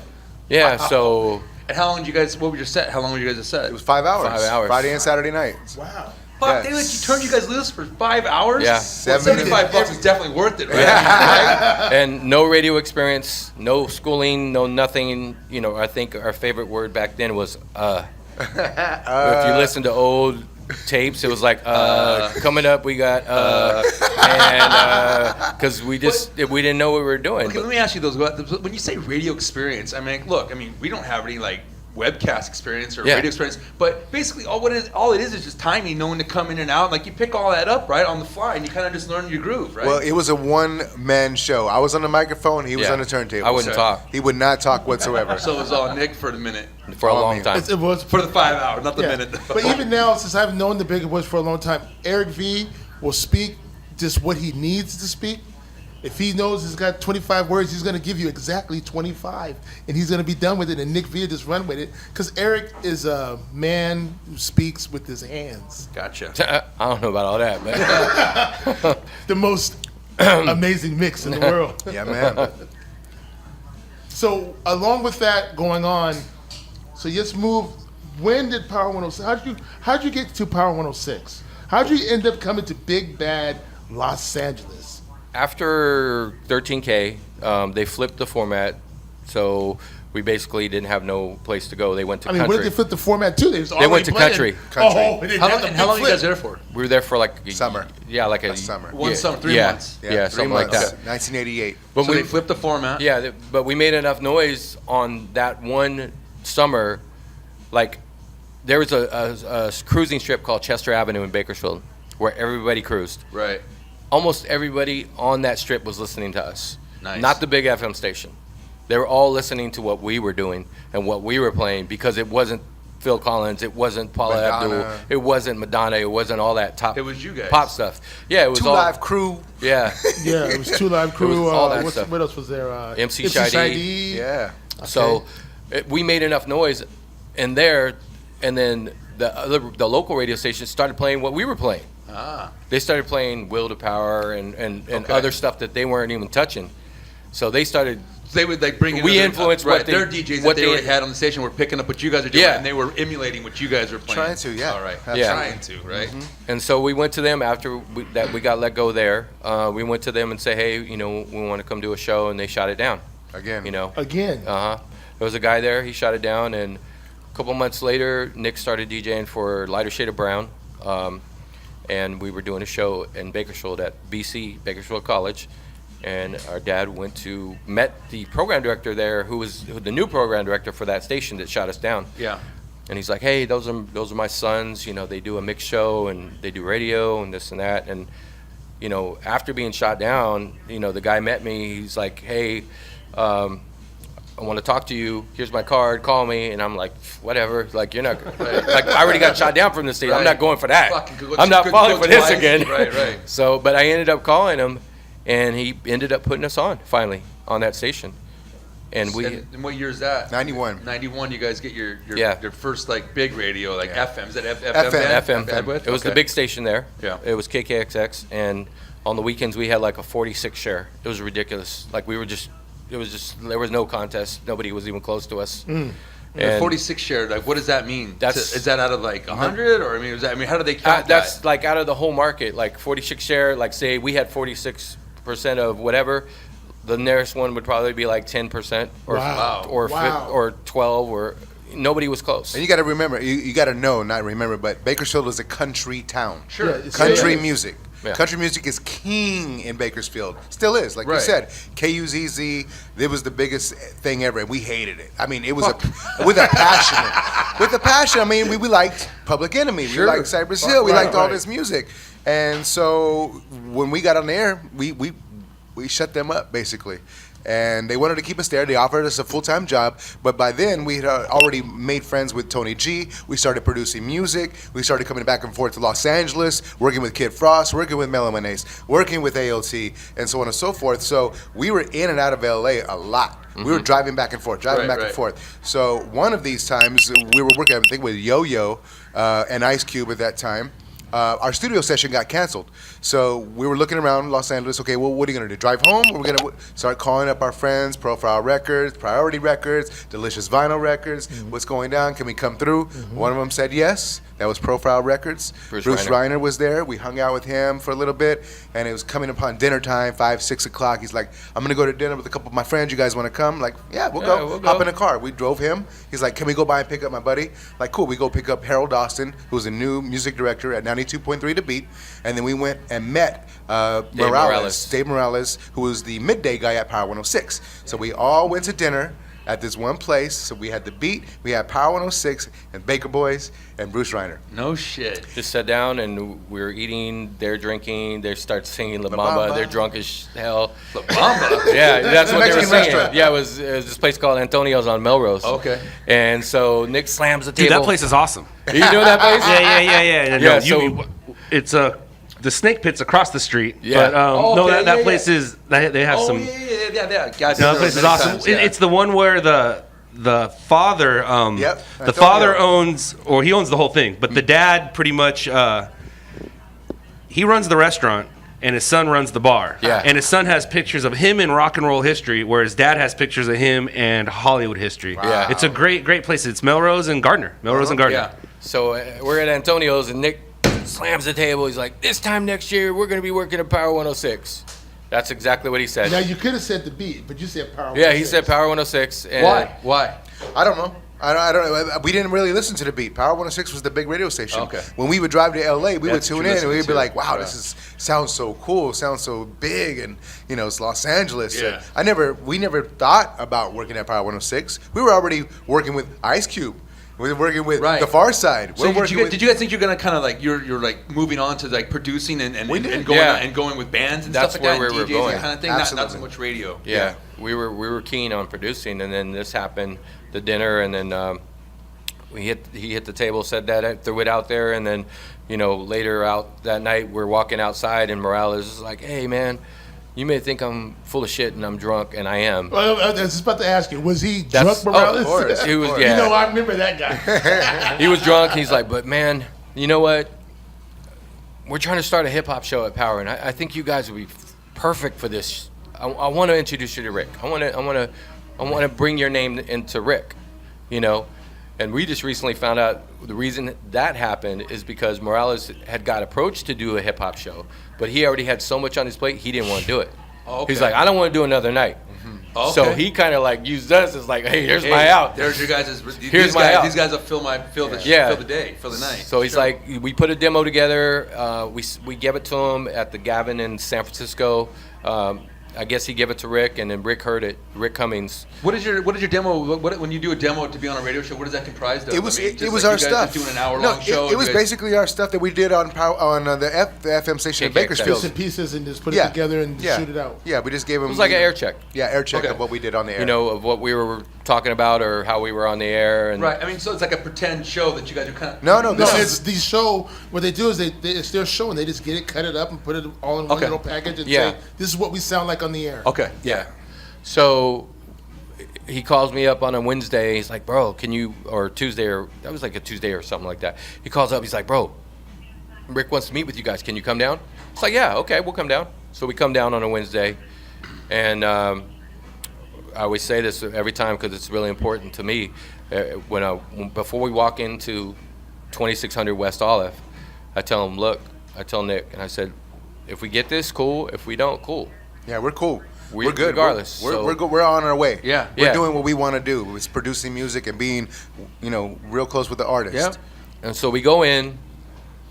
Yeah. So And how long did you guys? What was your set? How long were you guys' set? It was 5 hours. 5 hours. Friday and Saturday nights. Wow. Fuck, Yeah. they let you turn you guys loose for 5 hours? Yeah. Well, $75 is definitely worth it, right? Right? and no radio experience, no schooling, no nothing. I think our favorite word back then was If you listen to old tapes, it was like coming up we got and because we didn't know what we were doing. Okay, let me ask you those. When you say radio experience, I mean, look, we don't have any like webcast experience or radio experience, but basically all it is just timing, knowing to come in and out. Like you pick all that up right on the fly, and you kind of just learn your groove, right? Well, it was a one-man show. I was on the microphone. He was on the turntable. I wouldn't talk He would not talk whatsoever. So it was all Nick for the minute, for a long time. It was for the 5 hours, not the yeah. minute. But even now, since I've known the Bigger Boys for a long time, Eric V will speak just what he needs to speak. If he knows he's got 25 words, he's going to give you exactly 25, and he's going to be done with it, and Nick V just run with it. Because Eric is a man who speaks with his hands. Gotcha. I don't know about all that, but The most amazing mix in the world. Yeah, man. So along with that going on, so let's move. When did Power 106? How'd you get to Power 106? How'd you end up coming to Big Bad Los Angeles? after 13K, they flipped the format, so we basically didn't have no place to go. They went to country. What did they flip the format to? They went to country. Oh, they How had long, the how long big were you guys flip. there for? We were there for like Summer. Yeah, like a summer. One summer, 3 months. Yeah, 3 something like months. that. 1988. But So they flipped the format. Yeah, but we made enough noise on that one summer. Like, there was a cruising strip called Chester Avenue in Bakersfield where everybody cruised. Right. Almost everybody on that strip was listening to us. Nice. Not the big FM station. They were all listening to what we were doing and what we were playing, because it wasn't Phil Collins, it wasn't Paula Madonna. Abdul, it wasn't Madonna, it wasn't all that top. It was you guys. Pop stuff. Yeah, it was Two all Live Crew. Yeah. Yeah, it was Two Live Crew. all that stuff. What else was there? MC Shidey. Yeah. So we made enough noise in there, and then the local radio stations started playing what we were playing. Ah. They started playing Will to Power and Okay. other stuff that they weren't even touching. So they started. They would like bring in We other- influenced right, what they- their DJs what that they they- already had on the station were picking up what you guys are doing, Yeah. and they were emulating what you guys were playing. Trying to, yeah. All right. Yeah. Trying to, right? And so we went to them after we got let go there. We went to them and say, hey, we want to come do a show, and they shot it down. Again. Again. There was a guy there. He shot it down, and a couple months later, Nick started DJing for Lighter Shade of Brown, and we were doing a show in Bakersfield at BC, Bakersfield College. And our dad met the program director there, who was the new program director for that station that shot us down. Yeah. And he's like, hey, those are my sons. They do a mixed show and they do radio and this and that. And after being shot down, the guy met me. He's like, hey, I want to talk to you. Here's my card. Call me. And I'm like, whatever. Like, you're not. Like, I already got shot down from the state. I'm not going for that. I'm not falling for this again. Right. So, but I ended up calling him. And he ended up putting us on, finally, on that station. And And what year is that? 91. 91. You guys get your Yeah. your first like big radio, like FM. Is that FM. FM. It was the big station there. Yeah. It was KKXX. And on the weekends, we had like a 46 share. It was ridiculous. Like, there was no contest. Nobody was even close to us. And 46 share. Like, what does that mean? Is that out of like 100, or how do they count That's that? like out of the whole market. Like 46 share, like say we had 46% of whatever, the nearest one would probably be like 10% or Wow. or Wow. or 12, or nobody was close. And you got to remember, you got to know, not remember, but Bakersfield is a country town. Sure. Yeah, it's- Country Yeah. music. Yeah. Country music is king in Bakersfield. Still is. Like you Right. said, KUZZ, it was the biggest thing ever, and we hated it. I mean, it was with a passion. I mean, we liked Public Enemy. Sure. We liked Cypress Hill. We Right, liked all right. this music. And so when we got on the air, we shut them up, basically. And they wanted to keep us there. They offered us a full-time job. But by then, we had already made friends with Tony G. We started producing music. We started coming back and forth to Los Angeles, working with Kid Frost, working with Mellow Mayonnaise, working with AOT, and so on and so forth. So we were in and out of LA a lot. We were driving back and forth, Right. So one of these times, we were working, I think, with Yo-Yo and Ice Cube at that time. Our studio session got canceled. So we were looking around Los Angeles. Okay, well, what are you going to do? Drive home? Or we're going to start calling up our friends, Profile Records, Priority Records, Delicious Vinyl Records. What's going down? Can we come through? One of them said yes. That was Profile Records. Bruce Reiner was there. We hung out with him for a little bit. And it was coming upon dinner time, 5, 6 o'clock. He's like, I'm going to go to dinner with a couple of my friends. You guys want to come? Like, yeah, we'll go. we'll Hop go. in a car. We drove him. He's like, can we go by and pick up my buddy? Like, cool. We go pick up Harold Austin, who's a new music director at 92.3 The Beat. And then we went and met Dave Morales, who was the midday guy at Power 106. So we all went to dinner at this one place. So we had The Beat, we had Power 106, and Baker Boys, and Bruce Reiner. No shit. Just sat down and we were eating, they're drinking, they start singing La La Bamba, Bamba. they're drunk as hell. La Bamba. Yeah, that's what they were Mexican singing. restaurant. Yeah, it was this place called Antonio's on Melrose. Okay. And so Nick slams the Dude, table. that place is awesome. You know that place? Yeah. Yeah, No, it's the Snake Pit's across the street. Yeah. But Oh, okay, that yeah, place is they have some. Yeah. Guys, No, that place is awesome. It's the one where the father, Yep, the father owns the whole thing, but the dad pretty much he runs the restaurant and his son runs the bar. Yeah. And his son has pictures of him in rock and roll history, where his dad has pictures of him and Hollywood history. Yeah. It's a great place. It's Melrose and Gardner. Melrose and Gardner. Yeah. So we're at Antonio's and Nick slams the table. He's like, this time next year, we're going to be working at Power 106. That's exactly what he said. Now you could have said The Beat, but you said Power. Yeah, he 106. said Power 106. And Why? I don't know. I don't know. We didn't really listen to The Beat. Power 106 was the big radio station. Okay. When we would drive to LA, we would That's tune what you in and we'd listened be to. like, wow, Yeah. this sounds so cool, sounds so big, and it's Los Angeles. Yeah. And we never thought about working at Power 106. We were already working with Ice Cube. We were working with Right. The Far Side. So We're did working you with, guys think you're gonna kind of like you're like moving on to like producing and going Yeah. and going with bands and That's stuff like where that, we were and DJs going. that kind of thing, not so Absolutely. much radio. Yeah, we were keen on producing, and then this happened, the dinner, and then he hit the table, said that, threw it out there, and then later out that night we're walking outside, and Morales is like, "Hey man, you may think I'm full of shit and I'm drunk, and I am." Well, I was just about to ask you, was he That's- drunk, Morales? of course. He was, You yeah. I remember that guy. He was drunk. He's like, "But man, you know what? We're trying to start a hip hop show at Power, and I think you guys would be perfect for this I want to introduce you to Rick. I want to bring your name into Rick, you know. And we just recently found out the reason that happened is because Morales had got approached to do a hip hop show, but he already had so much on his plate, he didn't want to do it. Oh, okay. He's like, I don't want to do another night. Okay. So he kind of like used us as like, hey, here's my out. There's your guys'. Here's my out. These guys will fill the day, fill the night. So he's like, we put a demo together. We gave it to him at the Gavin in San Francisco. I guess he gave it to Rick, and then Rick heard it. Rick Cummings. What is your demo? When you do a demo to be on a radio show, what is that comprised of? It was I mean, just it was like our you guys stuff. just doing an hour-long show. It was you guys- basically our stuff that we did on the FM station in KKXX. Bakersfield. Bits and pieces and just put it together and shoot it out. Yeah, we just gave him. It was like an air check. Yeah, air check Okay. of what we did on the air. You know, of what we were talking about or how we were on the air. And Right. I mean, so it's like a pretend show that you guys are kind of. No, No, this it's is the show. What they do is it's their show and they just get it, cut it up, and put it all in one Okay. little package and Yeah. say, "This is what we sound like on the air." Okay. Yeah. So he calls me up on a Wednesday. He's like, bro, can you, or Tuesday, or that was like a Tuesday or something like that. He calls up. He's like, bro, Rick wants to meet with you guys. Can you come down? It's like, yeah, okay, we'll come down. So we come down on a Wednesday. And I always say this every time because it's really important to me. Before we walk into 2600 West Olive, I tell him, look, I tell Nick, and I said, if we get this, cool. If we don't, cool. yeah, we're cool. We're good. regardless, We're so- we're on our way. Yeah. We're Yeah. doing what we want to do. It's producing music and being, real close with the artist. Yeah. And so we go in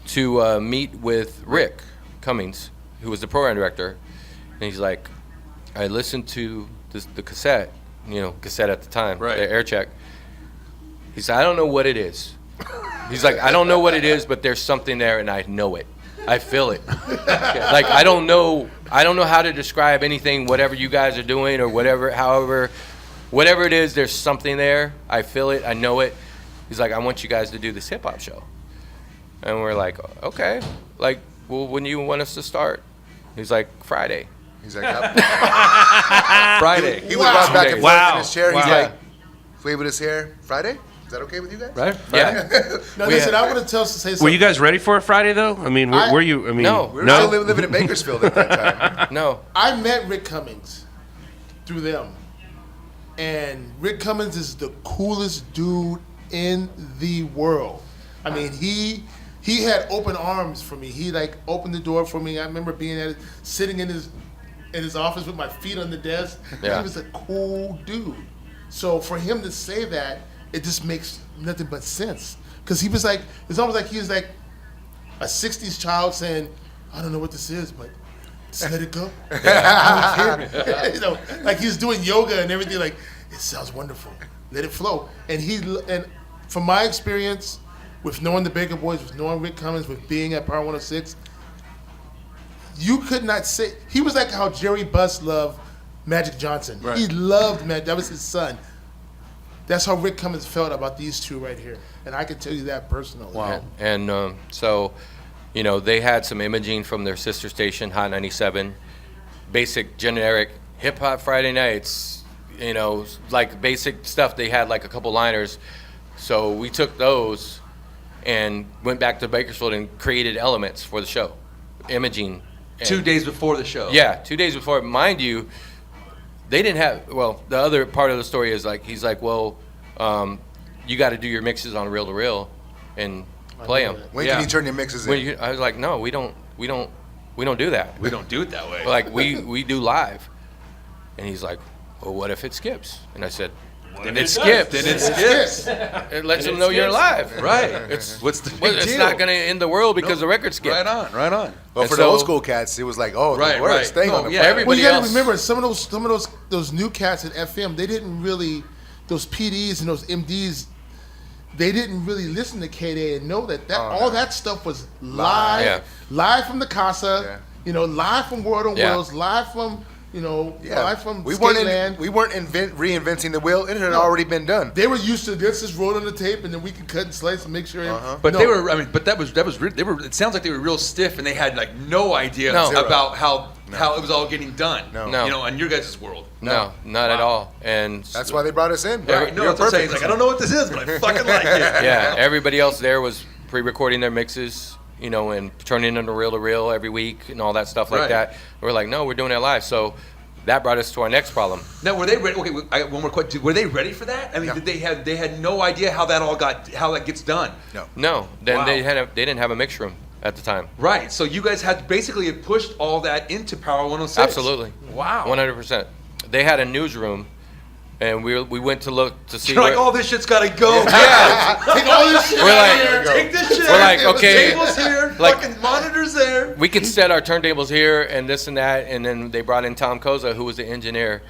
to meet with Rick Cummings, who was the program director, and he's like, I listened to the cassette, cassette at the time, Right. the air check. He said, I don't know what it is. He's like, I don't know what it is, but there's something there, and I know it. I feel it. Like I don't know how to describe anything, whatever you guys are doing or whatever it is, there's something there. I feel it, I know it. He's like, I want you guys to do this hip hop show. And we're like, okay. Like, well, when do you want us to start? He's like, Friday. He's like, Friday. he was right back and forth Wow. in his chair. He's Wow. like, waving his hair. Friday? Is that okay with you guys? Right. Yeah. Now We listen, had- I want to say something. Were you guys ready for a Friday though? I mean, were you? I mean, No. We were still living in Bakersfield at that time. No. I met Rick Cummings through them, and Rick Cummings is the coolest dude in the world. I mean, he had open arms for me. He like opened the door for me. I remember being sitting in his office with my feet on the desk. Yeah. He was a cool dude. So for him to say that, it just makes nothing but sense. Because he was like, it's almost like he was like a '60s child saying, "I don't know what this is, but just let it go." I don't care. Like he's doing yoga and everything. Like it sounds wonderful. Let it flow. And from my experience with knowing the Baker Boys, with knowing Rick Cummings, with being at Power 106, you could not say he was like how Jerry Buss loved Magic Johnson. Right. He loved Magic. That was his son. That's how Rick Cummings felt about these two right here, and I can tell you that personally. Wow. And so, they had some imaging from their sister station, Hot 97, basic generic hip hop Friday nights, like basic stuff. They had like a couple liners. So we took those and went back to Bakersfield and created elements for the show, imaging. 2 days before the show. Yeah, 2 days before. Mind you, they didn't have. Well, the other part of the story is like he's like, well, you got to do your mixes on reel to reel and play them. When can you turn your mixes in? I was like, no, we don't do that. We don't do it that way. Like we do live. And he's like, well, what if it skips? And I said, then it skips. Then it skips. It lets them know you're live. Right. What's the big It's deal? not going to end the world because the record skipped. Right on. Right on. Well, And for the so- old school cats, it was like, the Right, worst right. thing No, on the yeah, planet. Well, you got to else- remember some of those new cats at FM. They didn't really, those PDs and those MDs. They didn't really listen to KDA and know that all that stuff was live, Yeah. live from the Casa, live from World on Yeah. Worlds, live from live from we weren't Skateland. we weren't reinventing the wheel. It had already been done. They were used to this. Just roll on the tape, and then we could cut and slice and make sure. But No. they were. I mean, but that was. They were. It sounds like they were real stiff, and they had like no idea No. about how it was all getting done. No. In your guys' world. No, not at all. And That's why they brought us in. Right. No, You're that's what I'm saying. perfect. It's like I don't know what this is, but I fucking like it. yeah, everybody else there was pre-recording their mixes, and turning them to reel every week and all that stuff like Right. that. We're like, no, we're doing it live. So that brought us to our next problem. Now, were they ready? Okay, I got one more question. Were they ready for that? I mean, did they had no idea how that gets done? No, then Wow. they didn't have a mix room at the time. Right. So you guys had basically pushed all that into Power 106. Absolutely. Wow. 100%. They had a newsroom, and we went to look to see. You're like, where- all this shit's got to go. Yeah. Take all this shit We're out like- of here. Take this shit. We're like, okay, Tables here. like- fucking monitors there. We could set our turntables here and this and that, and then they brought in Tom Koza, who was the engineer,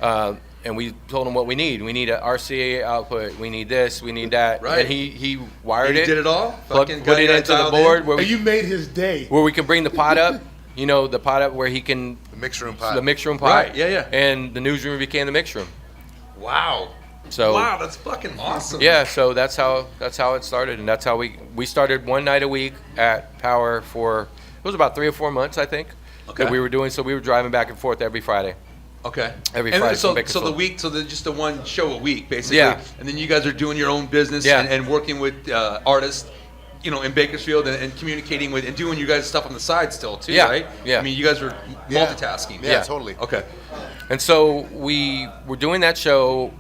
and we told him what we need. We need an RCA output. We need this. We need that. Right. And he wired He it. did it all. Put Fucking it got into the dialed board in. where And we, you made his day. where we can bring the pot up. You know, the pot up where he can The mix room pot. the mix room pot. Right, yeah, yeah. And the newsroom became the mix room. Wow. So Wow, that's fucking awesome. yeah, so that's how it started, and that's how we started one night a week at Power for it was about 3 or 4 months, I think. Okay. That we were doing, so we were driving back and forth every Friday. Okay. Every and Friday so from the Bakersfield. week, so just the one show a week, basically. Yeah. And then you guys are doing your own business Yeah. and working with artists, you know, in Bakersfield and communicating with and doing you guys stuff on the side still too, Yeah. right? Yeah. I mean, you guys were Yeah. multitasking. Yeah, Yeah. totally. Okay. And so we were doing that show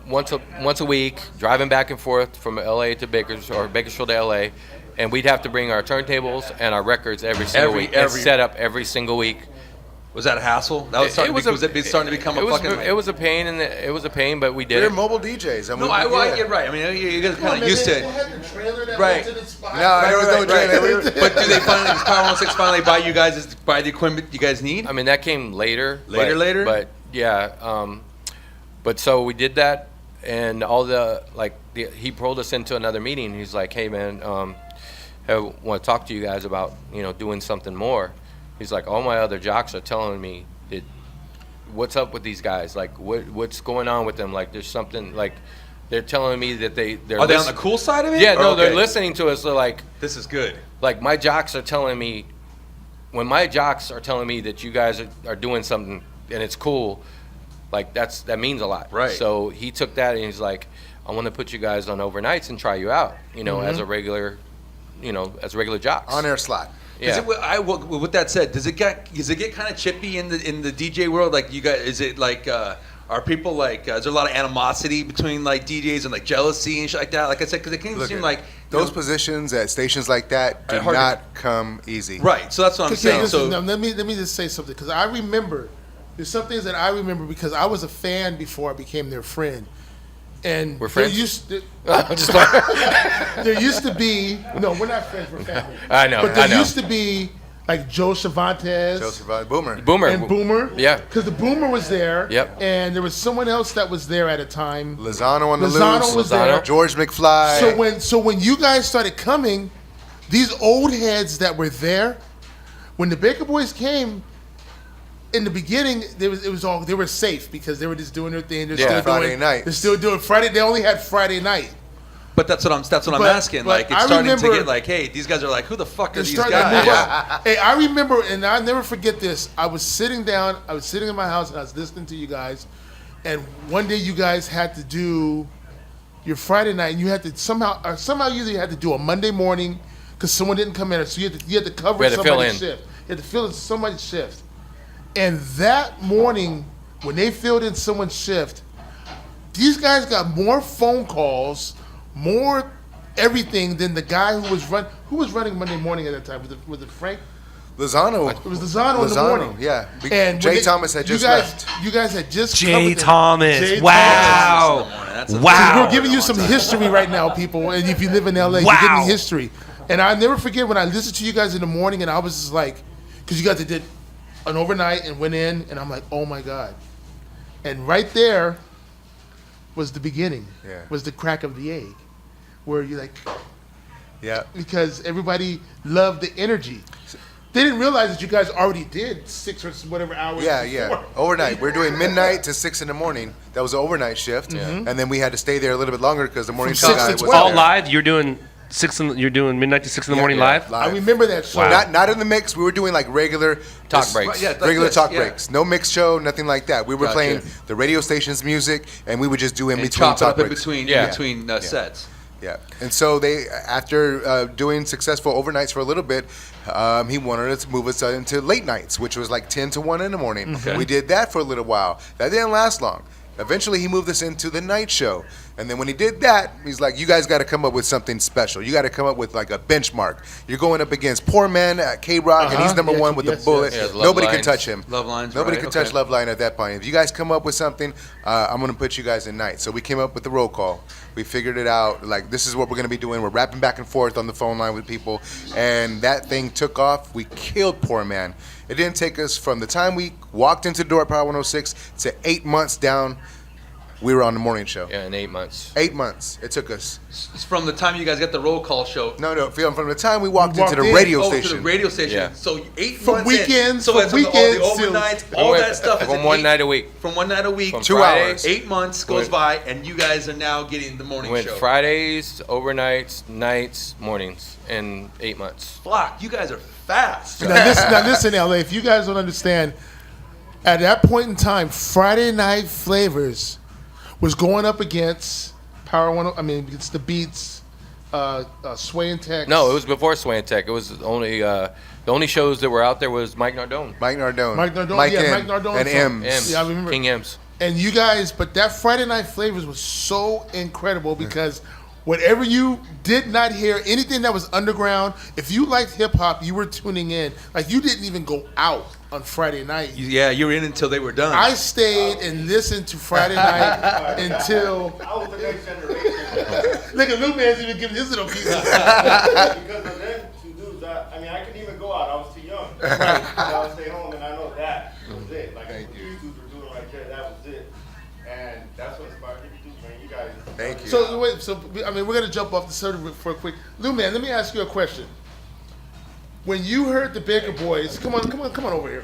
once a week, driving back and forth from LA to Bakersfield to LA, and we'd have to bring our turntables and our records every single week and set up every single week. Was that a hassle? That was starting, was it starting to become a fucking. It was a pain, and it was a pain, but we did They're it. mobile DJs. I mean, No, I yeah. get right. I mean, you guys Come on, kind of man, used to they it. had the trailer that Right. went to the spot. No, there was no trailer. But do they finally, does Power 106 finally buy you guys, buy the equipment you guys need? I mean, that came later. Later? But yeah, but so we did that, and all he pulled us into another meeting. He's like, "Hey, man, I want to talk to you guys about doing something more." He's like, "All my other jocks are telling me that what's up with these guys? Like, what's going on with them? Like, there's something like." They're telling me that they're Are they on the cool side of it? Yeah, Or no, okay. they're listening to us. They're like, This is good. like my jocks are telling me, when my jocks are telling me that you guys are doing something and it's cool, like that means a lot. Right. So he took that and he's like, I want to put you guys on overnights and try you out, as a regular, as a regular jocks. On air slot. Yeah. With that said, does it get kind of chippy in the DJ world? Like you guys, is it like are people like is there a lot of animosity between like DJs and like jealousy and shit like that? Like I said, because it can Look, seem like those positions at stations like that do hard to- not come easy. right. So that's what I'm Okay, saying. listen, So now, let me just say something because I remember there's some things that I remember because I was a fan before I became their friend, and We're friends? there used to be no, we're not friends, we're family. I know, but there I know. used to be like Joe Cervantes Joseph Boomer. Boomer. and Boomer. Yeah. because the Boomer was there. Yep. and there was someone else that was there at a time. Lozano on the Lozano loose. was there. George McFly. So when you guys started coming, these old heads that were there, when the Baker Boys came, in the beginning they were safe because they were just doing their thing. They're Yeah. still Friday doing, nights. They're still doing Friday. They only had Friday night. but that's what I'm But- asking. but Like it's I starting to remember- get like, hey, these guys are like, who the fuck are They're these starting to move guys? up. Hey, I remember, and I'll never forget this. I was sitting down. I was sitting in my house and I was listening to you guys. And one day you guys had to do your Friday night, and you had to somehow you had to do a Monday morning because someone didn't come in, so you had to cover We had to fill somebody's in. shift. You had to fill in somebody's shift. And that morning, when they filled in someone's shift, these guys got more phone calls, more everything than the guy who was running Monday morning at that time. Was it Frank? Lozano. It was Lozano in the morning. Yeah. And Jay when Thomas had just left. You guys had just Jay covered them. Thomas. Jay Wow. That's a- Wow. We're giving you some history right now, people. And if you live in LA, Wow. you're getting history. And I never forget when I listened to you guys in the morning, and I was just like, because you guys did an overnight and went in, and I'm like, oh my God. And right there was the beginning. Yeah. Was the crack of the egg, where you're like, Yeah. because everybody loved the energy. They didn't realize that you guys already did 6 or whatever hours. Yeah, before. yeah. Overnight. We're doing midnight to 6 in the morning. That was an overnight shift. And then we had to stay there a little bit longer because the morning From show 6 guy to was 12. All there. live. You're doing midnight to 6 in the morning live. I remember that show. Wow. Not in the mix. We were doing like regular Talk just breaks. Yeah, like regular this, talk yeah. breaks. No mix show, nothing like that. We were Gotcha. playing the radio station's music, and we would just do in And between chop it talk up in breaks. between Yeah. sets. Yeah, and so they, after doing successful overnights for a little bit, he wanted us to move us into late nights, which was like 10 to 1 in the morning. Okay. We did that for a little while. That didn't last long. Eventually, he moved us into the night show. And then when he did that, he's like, you guys got to come up with something special. You got to come up with like a benchmark. You're going up against Poor Man at K-Rock, and he's number one with the bullet. yes. Yeah, Nobody Love can touch Lines. him. Love Lines, Nobody right, can touch okay. Love Line at that point. If you guys come up with something, I'm going to put you guys in night. So we came up with the roll call. We figured it out. Like, this is what we're going to be doing. We're rapping back and forth on the phone line with people. And that thing took off. We killed Poor Man. It didn't take us from the time we walked into the door at Power 106 to 8 months down. We were on the morning show. Yeah, in 8 months. 8 months. It took us. It's from the time you guys got the roll call show. No. From the time we walked walked into the in. radio Oh, station. to the radio station. Yeah. So 8 From months weekends, In. So from it's weekends all the to- overnights, all that stuff. is From in one eight- night a week. From 1 night a week. From 2 Friday- hours. 8 months goes Went- by, and you guys are now getting the morning Went show. Fridays, overnights, nights, mornings in 8 months. Fuck, you guys are fast. Now listen, LA. If you guys don't understand, at that point in time, Friday Night Flavors was going up against Power One. I mean, against the Beats, Sway and Tex. No, it was before Sway and Tech. It was only the only shows that were out there was Mike Nardone. Mike Nardone. Mike Nardone, Mike yeah, M, Mike Nardone and from- M's. M's. Yeah, I remember. King M's. And you guys, but that Friday Night Flavors was so incredible because whatever you did not hear, anything that was underground, if you liked hip hop, you were tuning in. Like, you didn't even go out on Friday night. Yeah, you were in until they were done. I stayed and listened to Friday night until. I was the next generation. Look at Lou Man's even giving his little pieces. Because of them two dudes, I mean, I couldn't even go out. I was too young. I would stay home, and I know that was it. Like, what these dudes were doing right there, that was it. And that's what inspired me to do, man. You guys. Thank you. So wait, I mean, we're gonna jump off the subject for a quick. Lou Man, let me ask you a question. When you heard the Baker Boys, come on over here.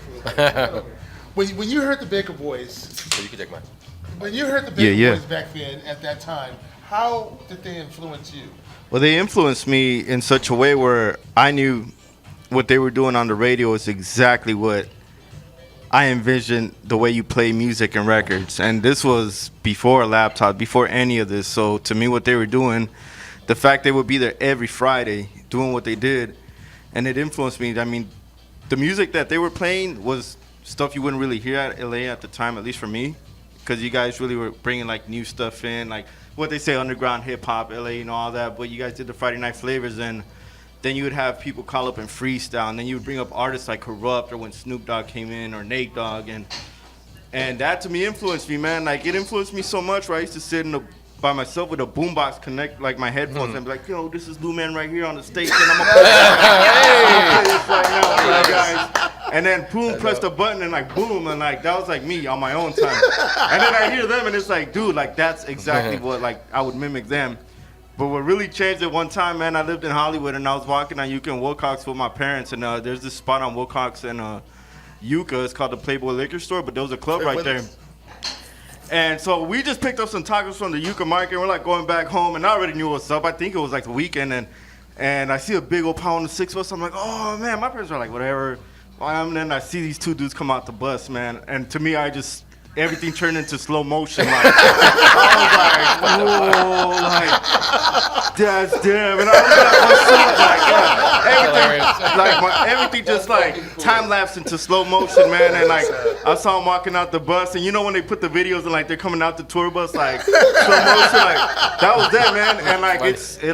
When you heard the Baker Boys, So you can take mine. when you heard the Baker Yeah. Boys back then at that time, how did they influence you? Well, they influenced me in such a way where I knew what they were doing on the radio is exactly what I envisioned the way you play music and records. And this was before a laptop, before any of this. So to me, what they were doing, the fact they would be there every Friday doing what they did, and it influenced me. I mean, the music that they were playing was stuff you wouldn't really hear at LA at the time, at least for me, because you guys really were bringing like new stuff in, like what they say, underground hip hop, LA, and all that. But you guys did the Friday Night Flavors, and then you would have people call up and freestyle, and then you would bring up artists like Corrupt or when Snoop Dogg came in or Nate Dogg, and that to me influenced me, man. Like, it influenced me so much where I used to sit by myself with a boombox, connect like my headphones, and be like, yo, this is Lou Man right here on the stage, and I'm gonna play this right now for you guys. And then boom, press the button, and like boom, and like that was like me on my own time. And then I hear them, and it's like, dude, like that's exactly what like I would mimic them. But what really changed it one time, man, I lived in Hollywood, and I was walking on Yucca and Wilcox with my parents, and there's this spot on Wilcox and Yucca. It's called the Playboy Liquor Store, but there was a club right there. And so we just picked up some tacos from the Yucca market, and we're like going back home, and I already knew what's up. I think it was like the weekend, and I see a big old pound of 6 of us. I'm like, oh man, my parents are like, whatever. And then I see these two dudes come out the bus, man, and to me, everything turned into slow motion. Like, I was like, whoa, like, that's damn. And I was like, what's up? Like, everything just like time lapsed into slow motion, man. And like, I saw them walking out the bus, and you know when they put the videos and like they're coming out the tour bus, like slow motion, like that was them, man. And like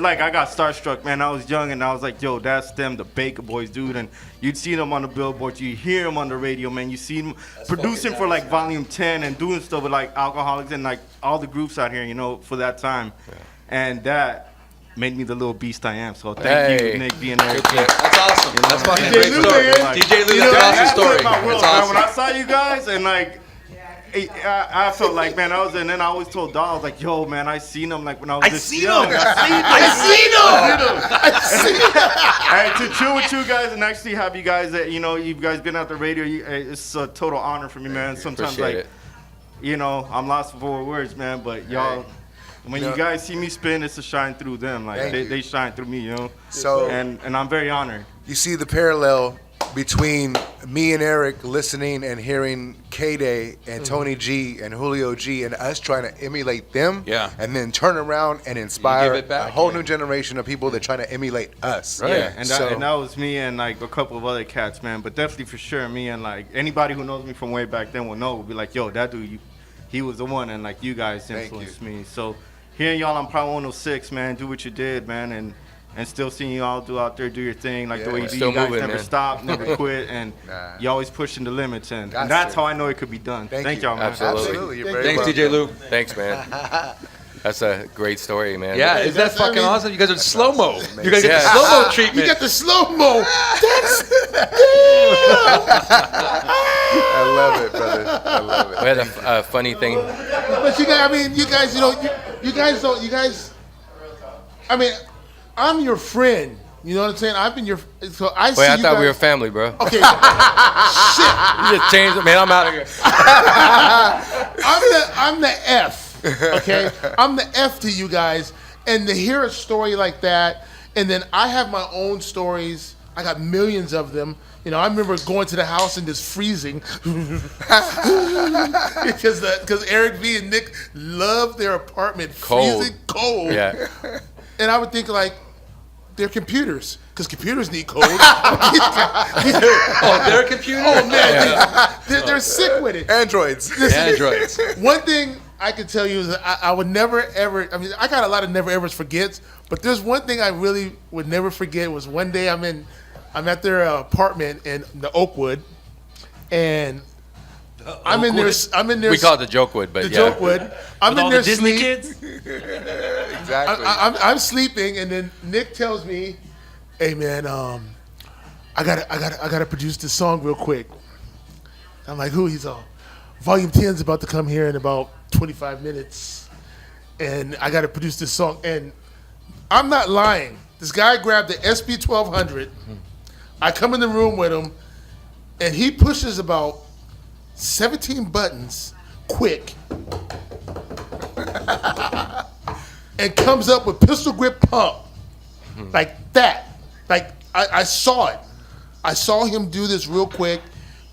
like I got starstruck, man. I was young, and I was like, yo, that's them, the Baker Boys, dude. And you'd see them on the billboards, you hear them on the radio, man. You see them producing for like Volume 10 and doing stuff with like Alcoholics and like all the groups out here, you know, for that time. Yeah. And that made me the little beast I am. So thank you, Nick, being there. That's awesome. That's fucking DJ great Lou, story. man. DJ Lou, You know, that's an awesome story. my world, That's man. awesome. When I saw you guys and like, I felt like, man, and then I always told Doll, I was like, yo, man, I seen him like when I was this young. I seen him. And to chill with you guys and actually have you guys that, you know, you've guys been out the radio, it's a total honor for me, man. Sometimes Appreciate like, it. you know, I'm lost for words, man, but y'all, when you guys see me spin, it's to shine through them. Like they shine through me, you know. So and I'm very honored. you see the parallel between me and Eric listening and hearing K-Day and Tony G and Julio G and us trying to emulate them, and then turn around and inspire it back, a whole new generation of people that trying to emulate us. Right. Yeah, and that was me and like a couple of other cats, man. But definitely for sure, me and like anybody who knows me from way back then will know. Will be like, yo, that dude, he was the one, and like you guys influenced me. So hearing y'all on Power 106, man, do what you did, man, and still seeing you all do out there, do your thing, like the way you do. You guys never stop, never quit, and you always pushing the limits, and that's how I know it could be done. Thank y'all, man. Absolutely. You're very Thanks, welcome. DJ Lou. Thanks, man. That's a great story, man. Yeah, is that fucking awesome? You guys are slow mo. You guys get Yeah. the slow mo treatment. You got the slow-mo. I love it, brother. I love it. We had a funny thing. But you guys, I mean, you guys, you know, you guys, I mean, I'm your friend. You know what I'm saying? I've been your, so I see Wait, I you thought guys, we were family, bro. Okay. You just changed it, man. I'm out of here. I'm the F, okay? I'm the F to you guys, and to hear a story like that, and then I have my own stories. I got millions of them. You know, I remember going to the house and just freezing because Eric V and Nick loved their apartment freezing cold. Yeah. And I would think like, they're computers, because computers need cold. Oh, they're computers? Oh man, they're sick with it. Androids. Androids. One thing I can tell you is that I would never ever. I mean, I got a lot of never evers forgets, but there's one thing I really would never forget was one day I'm at their apartment in the Oakwood, and I'm in there. We call it the Jokewood, but the yeah. Jokewood. I'm With in all there the Disney sleep. kids? Exactly. I'm sleeping, and then Nick tells me, "Hey man, I gotta produce this song real quick." I'm like, "Who?" He's all, "Volume 10's about to come here in about 25 minutes, and I gotta produce this song." And I'm not lying. This guy grabbed the SB 1200. I come in the room with him, and he pushes about 17 buttons quick. And comes up with pistol grip pump. Like that. Like I saw it. I saw him do this real quick,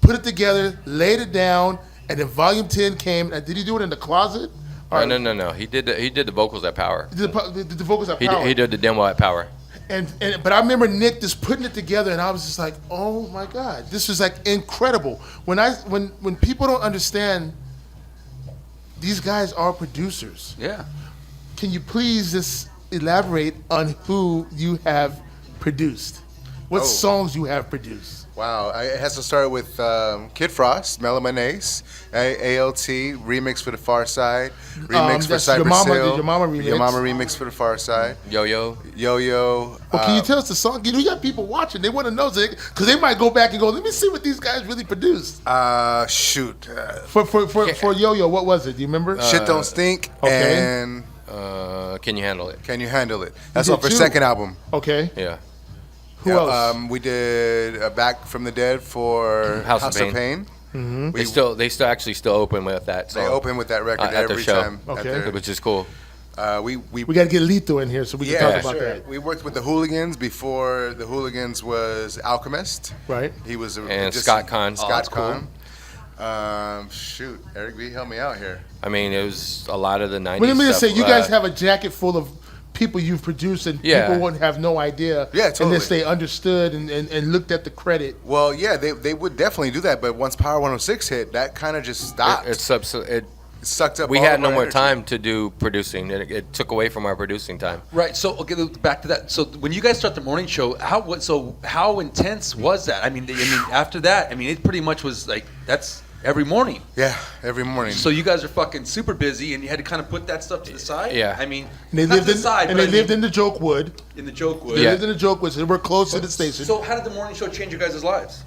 put it together, laid it down, and then volume 10 came. And did he do it in the closet? Or No. He did the vocals at Power. Did the vocals at He Power? did the demo at Power. But I remember Nick just putting it together, and I was just like, "Oh my God, this was like incredible." When people don't understand, these guys are producers. Yeah. Can you please just elaborate on who you have produced? What songs you have produced? Wow, it has to start with Kid Frost, Melaminace, ALT, remix for the Far Side, remix for that's Your Cypress Mama- Hill, Your Mama remix. Your Mama remix for the Far Side, Yo. Yo-Yo. Well, can you tell us the song? You know, you got people watching. They want to know, because they might go back and go, "Let me see what these guys really produced." Shoot. For Yo-Yo, what was it? Do you remember? Shit Don't Stink okay. and Can you handle it? Can You Handle It? That's did off our two. second album. Okay. Yeah. Who else? We did Back from the Dead for House House of of Pain. Mm-hmm. They still actually open with that song. They open with that record at their every show. time. Okay. At their, Which is cool. We got to get Lito in here so we can talk about that. We worked with the Hooligans before the Hooligans was Alchemist. Right. He was And Scott Conn. Scott Conn. Shoot, Eric V, help me out here. I mean, it was a lot of the 90s What I mean to stuff. say, you guys have a jacket full of people you've produced, and people wouldn't have no idea unless they understood and looked at the credit. Well, yeah, they would definitely do that, but once Power 106 hit, that kind of just stopped. It sucked up. We all had of no our more energy. time to do producing. It took away from our producing time. Right. So okay, back to that. So when you guys start the morning show, how intense was that? I mean, after that, I mean, it pretty much was like that's every morning. Yeah, every morning. So you guys are fucking super busy, and you had to kind of put that stuff to the side. Yeah. I mean, And they not lived to in the side, and but they lived in the Jokewood. in the Jokewood. They Yeah. lived in the Jokewood, so they were close to the station. So how did the morning show change your guys' lives?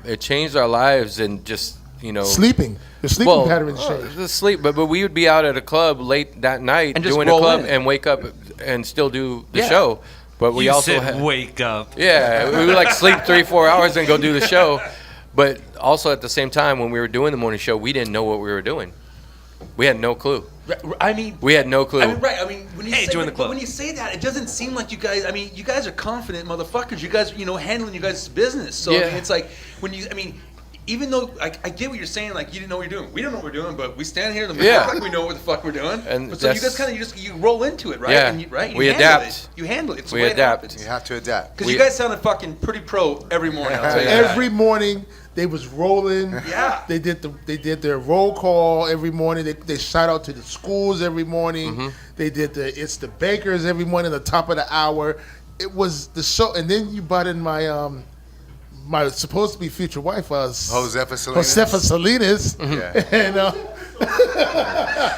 It changed our lives and just sleeping. The sleeping patterns changed. The sleep, but we would be out at a club late that night And just doing a roll club in. and wake up and still do the Yeah. show. But we You also said wake up. Yeah, we would like sleep 3-4 hours and go do the show. But also at the same time, when we were doing the morning show, we didn't know what we were doing. We had no clue. I mean, We had no clue. I mean, right. I mean, when you say join the club. when you say that, it doesn't seem like you guys. I mean, you guys are confident motherfuckers. You guys, handling you guys' business. So I Yeah. mean, it's like when you. I mean, even though I get what you're saying, like you didn't know what you're doing. We don't know what we're doing, but we stand here and we Yeah. look like we know what the fuck we're doing. And But so you that's- guys kind of you roll into it, right? Yeah. And you, right. You We handle adapt. It. You handle it. It's We the way adapt. It You happens. have to adapt. Because you guys sounded fucking pretty pro every morning. I'll tell you that. Every morning they was rolling. Yeah. They did their roll call every morning. They shout out to the schools every morning. They did it's the bakers every morning at the top of the hour. It was the show, and then you brought in my supposed to be future wife, Josefa Salinas. Josefa Salinas, Yeah. and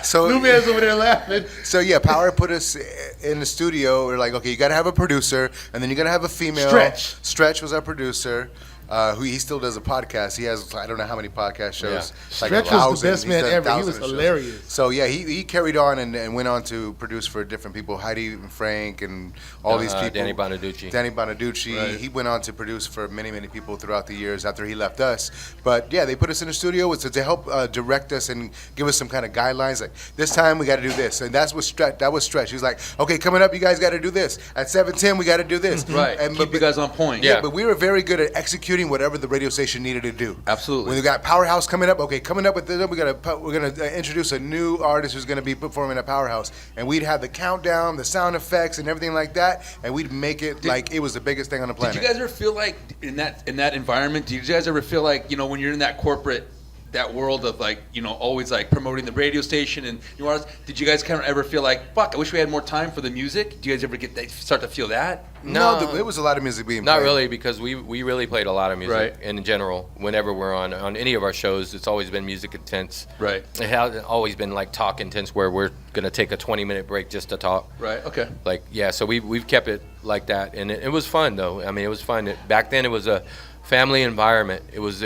So new man's over there laughing. So yeah, Power put us in the studio. We're like, okay, you got to have a producer, and then you got to have a female. Stretch. Stretch was our producer. Who he still does a podcast. He has I don't know how many podcast shows. Yeah. Like Stretch was 1,000. the best He's man done ever. He 1,000 was shows. hilarious. So yeah, he carried on and went on to produce for different people, Heidi and Frank and all these people. Danny Bonaducci. Danny Bonaducci. He went on to produce for many people throughout the years after he left us. But yeah, they put us in the studio to help direct us and give us some kind of guidelines. Like this time we got to do this, and that's what Stretch. That was Stretch. He was like, okay, coming up, you guys got to do this. At 7:10, we got to do this. Right. And Keep you guys on point. Yeah. but we were very good at executing whatever the radio station needed to do. Absolutely. When we got Powerhouse coming up, okay, coming up with this, we're gonna introduce a new artist who's gonna be performing at Powerhouse, and we'd have the countdown, the sound effects, and everything like that, and we'd make it like it was the biggest thing on the planet. Did you guys ever feel like in that environment? Did you guys ever feel like when you're in that corporate, that world of like always like promoting the radio station and new artists? Did you guys kind of ever feel like fuck? I wish we had more time for the music. Do you guys ever start to feel that? No, No. there was a lot of music being Not played. really, because we really played a lot of music Right. in general. Whenever we're on any of our shows, it's always been music intense. Right. It hasn't always been like talk intense where we're gonna take a 20-minute break just to talk. Right. Okay. Like yeah, so we've kept it like that, and it was fun though. I mean, it was fun. Back then, it was a family environment. It was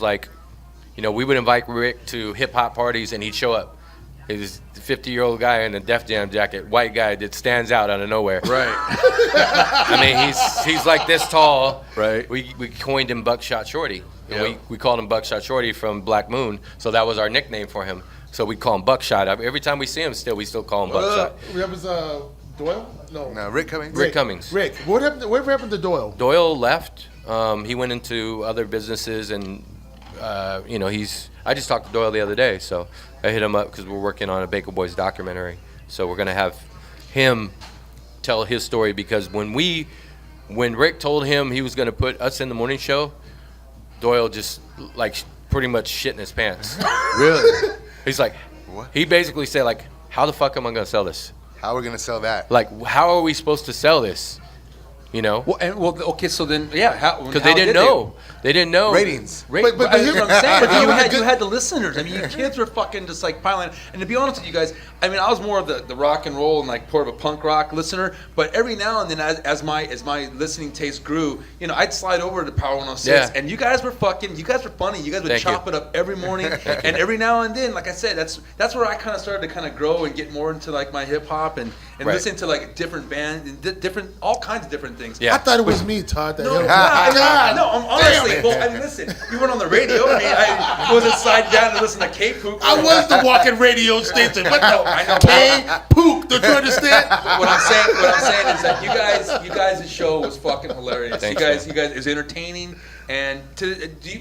like, we would invite Rick to hip hop parties, and he'd show up. He was a 50-year-old guy in a Def Jam jacket, white guy that stands out out of nowhere. Right. I mean, he's like this tall. Right. We coined him Buckshot Shorty. And Yep. we called him Buckshot Shorty from Black Moon, so that was our nickname for him. So we call him Buckshot. Every time we see him, we still call him Buckshot. That was Doyle? No. No, Rick Cummings. Rick Cummings. Rick. Whatever happened to Doyle? Doyle left. He went into other businesses, and I just talked to Doyle the other day, so I hit him up because we're working on a Baker Boys documentary. So we're gonna have him tell his story, because when Rick told him he was gonna put us in the morning show, Doyle just like pretty much shit in his pants. Really? He's like, What? he basically said like, how the fuck am I gonna sell this? How are we gonna sell that? Like, how are we supposed to sell this? Well, okay. So then, yeah. Because they didn't know. They didn't know. Ratings. Right, But that's here's- what I'm saying. but But here's you the had the listeners. I mean, your kids were fucking just like piling. And to be honest with you guys, I mean, I was more of the rock and roll and like more of a punk rock listener. But every now and then, as my listening taste grew, I'd slide over to Power 106. Yeah. And you guys were funny. You guys would Thank chop you. it up every morning. And every now and then, like I said, that's where I kind of started to kind of grow and get more into like my hip hop and Right. listen to like different bands and different all kinds of different things. Yeah. I thought it was me, Todd. No, I'm honestly. Well, I mean, listen, you weren't on the radio. I mean, I wasn't sliding down to listen to K-Pook. I was the walking radio station. What I know. the K-Pook? Don't you understand? What I'm saying is that you guys' show was fucking hilarious. Thanks, you guys is entertaining. And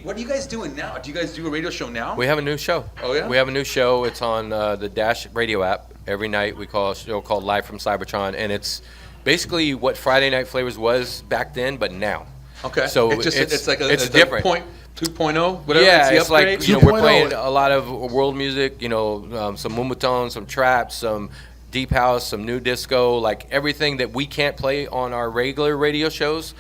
what are you guys doing now? Do you guys do a radio show now? We have a new show. Oh, yeah? We have a new show. It's on the Dash radio app. Every night we call a show called Live from Cybertron, and it's basically what Friday Night Flavors was back then, but now. Okay. So it's like it's different. 2.0, whatever. Yeah, the it's like upgrade? we're 2.0. playing a lot of world music. Some moombahton, some trap, some deep house, some new disco. Like everything that we can't play on our regular radio shows,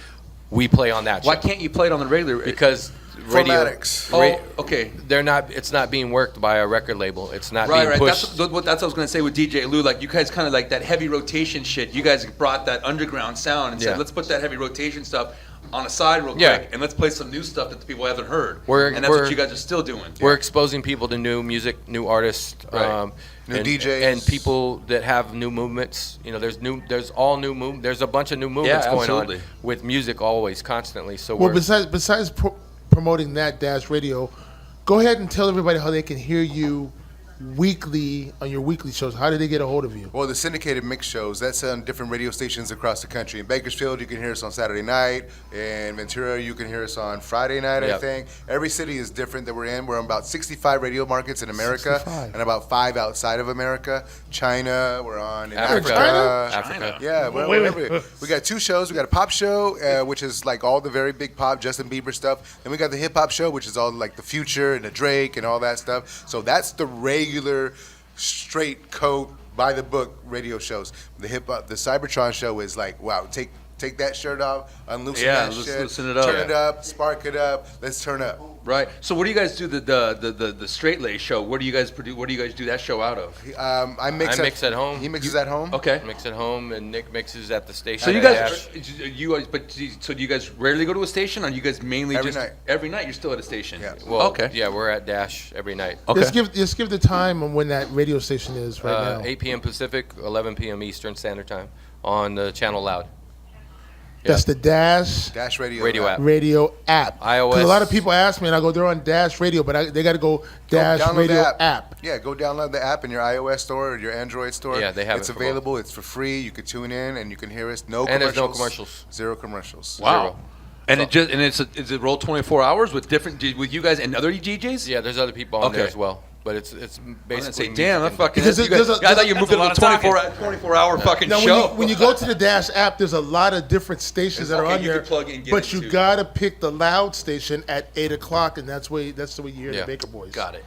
we play on that show. Why can't you play it on the regular? Because radio. Formatics. Oh, okay. It's not being worked by a record label. It's not Right, being right. pushed. That's what I was going to say with DJ Lou. Like, you guys kind of like that heavy rotation shit. You guys brought that underground sound and Yeah. said, let's put that heavy rotation stuff on a side real Yeah. quick, and let's play some new stuff that the people haven't heard. We're- and that's we're- what you guys are still doing. We're exposing people to new music, new artists, Right. New and, DJs. and people that have new movements. There's a bunch of new movements going absolutely. on with music always, constantly. So Well, we're besides promoting that Dash Radio, go ahead and tell everybody how they can hear you on your weekly shows? How did they get a hold of you? Well, the syndicated mix shows, that's on different radio stations across the country. In Bakersfield, you can hear us on Saturday night. In Ventura, you can hear us on Friday night, I Yep. think. Every city is different that we're in. We're on about 65 radio markets in America 65. and about 5 outside of America. China, we're on in Africa. Africa. Yeah, we got 2 shows. We got a pop show, which is like all the very big pop, Justin Bieber stuff. Then we got the hip hop show, which is all like the Future and the Drake and all that stuff. So that's the regular, straight coat, by the book radio shows. The Cybertron show is like, wow, take that shirt off, unloosen that let's shit, loosen it up. turn it up, spark it up, let's turn up. Right. So what do you guys do the Straight Lay show? Where do you guys produce? Where do you guys do that show out of? I mix at home. He mixes at home. Okay. Mix at home, and Nick mixes at the station. So you at guys, Dash. so do you guys rarely go to a station, or you guys mainly Every just night. every night? You're still at a station. Yeah. Well, okay. Yeah, we're at Dash every night. Okay. Just give the time on when that radio station is right now. 8 p.m. Pacific, 11 p.m. Eastern Standard Time on the channel Loud. That's the Dash Dash Radio. Radio app. Radio app. iOS. 'Cause a lot of people ask me, and I go, they're on Dash Radio, but they got to go Dash download Radio the app. Yeah, go download the app in your iOS store or your Android store. Yeah, they have It's it for available. It's for free. You can tune in and you can hear us. No And commercials. there's no commercials. 0 commercials. Wow. Zero. And is it roll 24 hours with you guys and other DJs? Yeah, there's other people on there Okay. as well, but it's I was basically. gonna say, music damn, that and- fucking. Because You there's guys, a- I thought you moved that's a it lot to of 24 hour fucking Now, show. when you go to the Dash app, there's a lot of different stations that are Okay, on you there. can plug in and get But you into. gotta pick the Loud station at 8 o'clock, and that's the way you hear Yeah. the Baker Boys. Got it.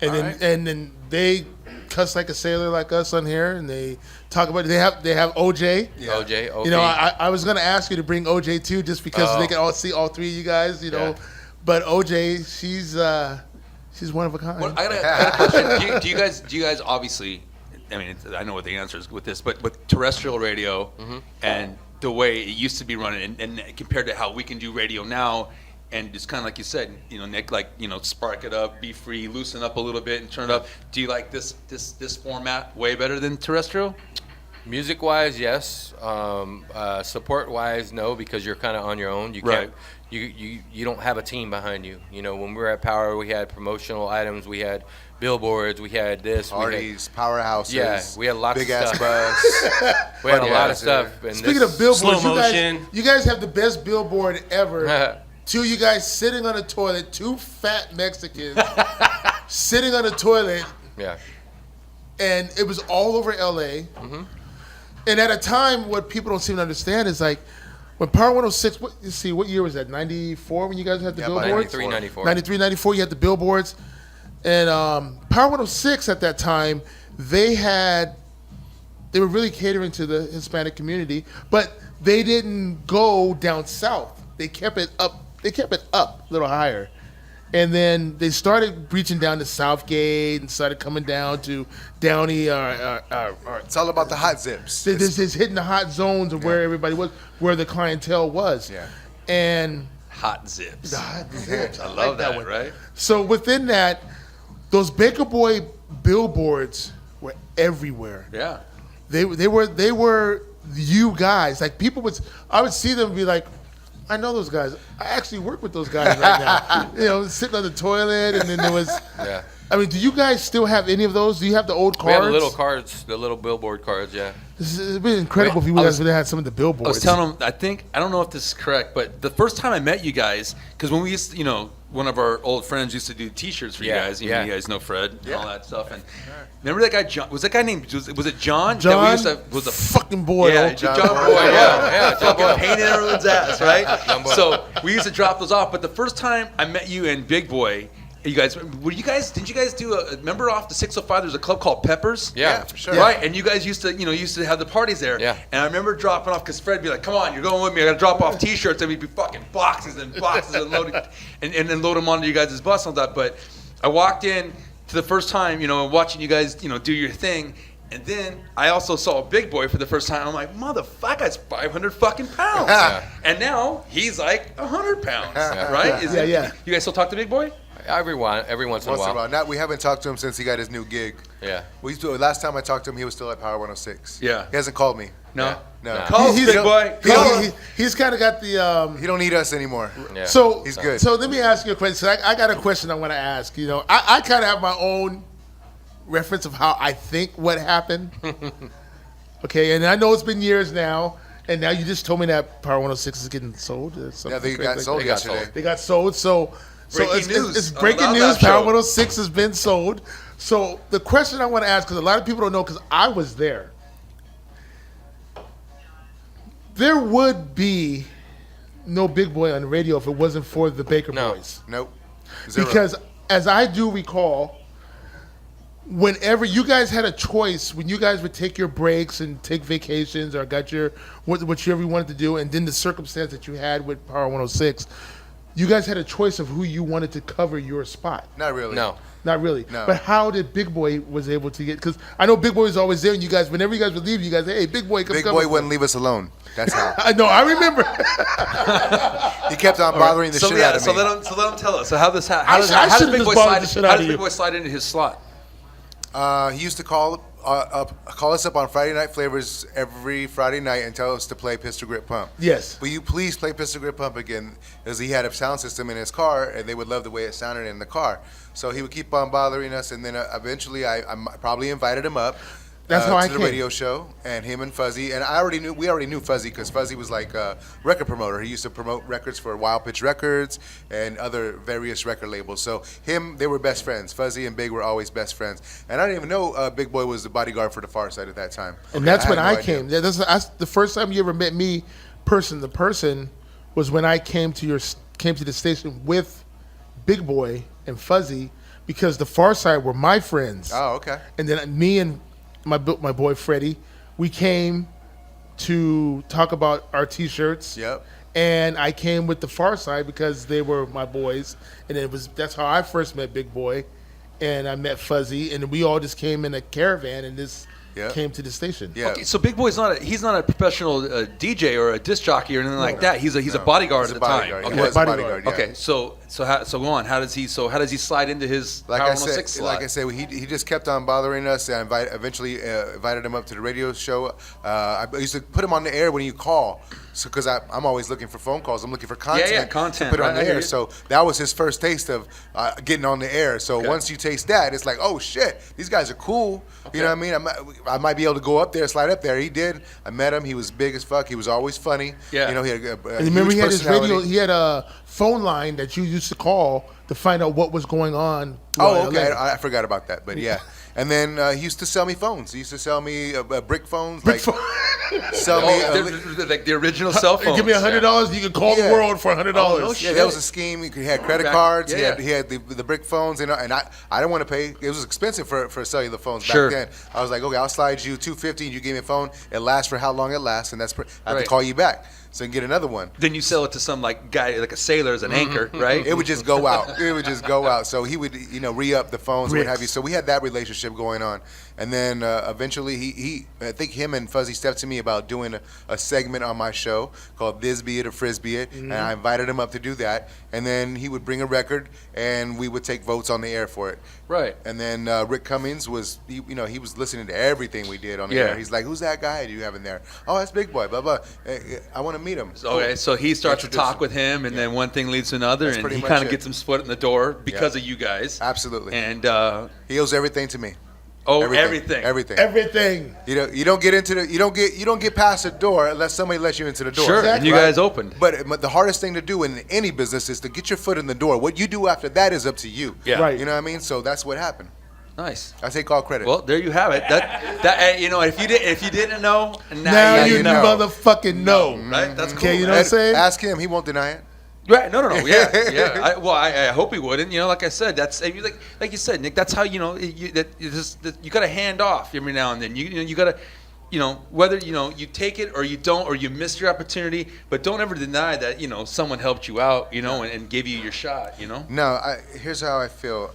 And then Alright. and then they cuss like a sailor like us on here, and they talk about they have OJ. OJ, OP. You know, I was gonna ask you to bring OJ too, just because Oh. they can all see all 3 of you guys. You know, Yeah. but OJ, she's one of a kind. Well, I got a question. Do you guys obviously? I mean, I know what the answer is with this, but with terrestrial radio and the way it used to be running, and compared to how we can do radio now, and just kind of like you said, Nick, like spark it up, be free, loosen up a little bit, and turn it up. Do you like this format way better than terrestrial? Music wise, yes. Support wise, no, because you're kind of on your own. You Right. can't. You don't have a team behind you. When we were at Power, we had promotional items, we had billboards, we had this, Parties, powerhouses. Yeah, we had lots of big ass stuff. bus. we had a Funny lot of ass, stuff. yeah. And Speaking this- of billboards, Slow you motion. guys have the best billboard ever. 2 you guys sitting on a toilet, 2 fat Mexicans sitting on a toilet, yeah, and it was all over LA. And at a time, what people don't seem to understand is like when Power 106. What year was that? 94 when you guys had the Yeah, about billboards. 93, 94. 93, 94. You had the billboards, and Power 106 at that time they were really catering to the Hispanic community, but they didn't go down south. They kept it up. They kept it up a little higher. And then they started reaching down to Southgate and started coming down to Downey. It's all about the hot zips. This is hitting the hot zones of where everybody was, where the clientele was. Yeah. And Hot zips. the hot zips. I love that, one. right? So within that, those Baker Boy billboards were everywhere. Yeah. They were you guys. Like I would see them and be like, I know those guys. I actually work with those guys right now. Sitting on the toilet, and then there was. yeah. I mean, do you guys still have any of those? Do you have the old cards? We have the little cards, the little billboard cards. Yeah. It's been incredible if you guys would have had some of the billboards. I was telling him, I don't know if this is correct, but the first time I met you guys, because when we used to, one of our old friends used to do T-shirts for Yeah, you guys. You yeah. guys know Fred and all that stuff. And remember that guy, John? Was that guy named? Was it John? John, That we used to, was a fucking boy. Yeah, old John, John. Boy. Yeah, John Fucking Boy. painting everyone's ass, right? John Boy. So we used to drop those off. But the first time I met you and Big Boy, didn't you guys do remember off the 605 there's a club called Peppers? Yeah, for sure. Right, and you guys used to have the parties there. Yeah. And I remember dropping off because Fred'd be like, "Come on, you're going with me. I got to drop off T-shirts." And we'd be fucking boxes and boxes and loading, and then load them onto you guys' bus and all that. But I walked in to the first time, watching you guys, do your thing. And then I also saw Big Boy for the first time. I'm like, motherfucker, that guy's 500 fucking pounds. And now he's like 100 pounds, right? Yeah. You guys still talk to Big Boy? Every once in a while. Now, we haven't talked to him since he got his new gig. Yeah. Last time I talked to him, he was still at Power 106. Yeah. He hasn't called me. No. No. Nah. Call us, He's- Big Boy. He's kind of got the. He don't need us anymore. Yeah. He's good. So let me ask you a question. I got a question I want to ask. I kind of have my own reference of how I think what happened. Okay, and I know it's been years now, and now you just told me that Power 106 is getting sold. Or something Yeah, they crazy got like sold that. yesterday. They got sold. So Breaking news it's on the breaking LOUDLABS news. show. Power 106 has been sold. So the question I want to ask, because a lot of people don't know, because I was there. There would be no Big Boy on the radio if it wasn't for the Baker No. Boys. Nope. Zero. Because as I do recall, whenever you guys had a choice, when you guys would take your breaks and take vacations or got your whatever you wanted to do, and then the circumstance that you had with Power 106, you guys had a choice of who you wanted to cover your spot. Not really. No. Not really. No. But how did Big Boy was able to get? Because I know Big Boy was always there, and you guys, whenever you guys would leave, you guys, hey, Big Boy, come Big cover. Boy wouldn't leave us alone. That's how. I know. I remember. He kept on bothering the So shit yeah, out of so me. let him tell us. So how does I how does should've Big just Boy bothered slide? the shit How out does of Big you. Boy slide into his slot? He used to call us up on Friday Night Flavors every Friday night and tell us to play Pistol Grip Pump. Yes. Will you please play Pistol Grip Pump again? Because he had a sound system in his car, and they would love the way it sounded in the car. So he would keep on bothering us, and then eventually I probably invited him up. That's how I to the came. radio show, and him and Fuzzy, and we already knew Fuzzy because Fuzzy was like a record promoter. He used to promote records for Wild Pitch Records and other various record labels. So they were best friends. Fuzzy and Big were always best friends, and I didn't even know Big Boy was the bodyguard for the Far Side at that time. And that's when had I no idea. came. That's the first time you ever met me, person to person, was when I came to the station with Big Boy and Fuzzy, because the Far Side were my friends. Oh, okay. And then me and my boy Freddie, we came to talk about our T-shirts. Yep. And I came with the Far Side because they were my boys, and that's how I first met Big Boy, and I met Fuzzy, and we all just came in a caravan and just Yep. came to the station. Yeah. Okay, so Big Boy's he's not a professional DJ or a disc jockey or anything like that. He's a bodyguard He's at a the time. bodyguard. Okay. He was a Bodyguard. bodyguard. Yeah. Okay, so go on. How does he slide into his Like Power I 106 said, slot? he just kept on bothering us. And eventually invited him up to the radio show. I used to put him on the air when you call, because I'm always looking for phone calls. I'm looking for content. Yeah, content, To put on right, the I hear air. you. So that was his first taste of getting on the air. So once you taste that, it's like, oh shit, these guys are cool. You know what I mean? I might be able to go up there, slide up there. He did. I met him. He was big as fuck. He was always funny. Yeah. You know, he had a And remember, huge he had his radio. personality. He had a phone line that you used to call to find out what was going on. Oh, throughout okay. LA. I forgot about that, but yeah. And then he used to sell me phones. He used to sell me brick phones. Sell me. Like the original cell phone. Give me $100, you can call the Yeah. world for $100. Oh, no Yeah, shit. that was a scheme. He had credit Back- cards. yeah. He had the brick phones, and I didn't want to pay. It was expensive for cellular phones Sure. back then. I was like, okay, I'll slide you $250, and you give me a phone. It lasts for how long it lasts, and I have Right. to call you back so I can get another one. Then you sell it to some like guy, like a sailor as an anchor, right? It would just go out. It would just go out. So he would, re-up the phones, what have you. Bricks. So we had that relationship going on. And then eventually I think him and Fuzzy stepped to me about doing a segment on my show called This Be It or Frisbee It. And I invited him up to do that. And then he would bring a record and we would take votes on the air for it. Right. And then Rick Cummings he was listening to everything we did on the Yeah. air. He's like, who's that guy you have in there? Oh, that's Big Boy, blah, blah. I want to meet him. Okay, so he starts to Introduce talk him. with him, and then one thing leads to another, That's and pretty he much kind of it. gets him foot in the door because of you guys. Absolutely. And He owes everything to me. everything. Everything. You don't get past the door unless somebody lets you into the door. Sure, and you guys opened. But the hardest thing to do in any business is to get your foot in the door. What you do after that is up to you. Yeah. Right. You know what I mean? So that's what happened. Nice. I take all credit. Well, there you have it. That if you didn't know, Now you know. motherfucking know. right? That's cool. Okay, you know what I'm saying? Ask him. He won't deny it. Right? No. Yeah. I hope he wouldn't. Like I said, that's like you said, Nick. That's how you got to hand off every now and then. You got to, whether you take it or you don't, or you miss your opportunity, but don't ever deny that someone helped you out, and gave you your shot. No, here's how I feel.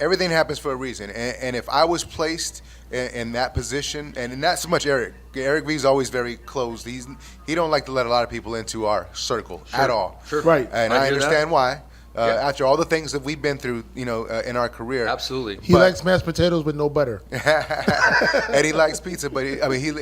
Everything happens for a reason, and if I was placed in that position, and not so much Eric. Eric V's always very closed. He don't like to let a lot of people into our circle at all. Sure. Right. And I I hear understand that. why. Yeah. After all the things that we've been through, in our career. Absolutely. He likes mashed potatoes with no butter. And he likes pizza, but he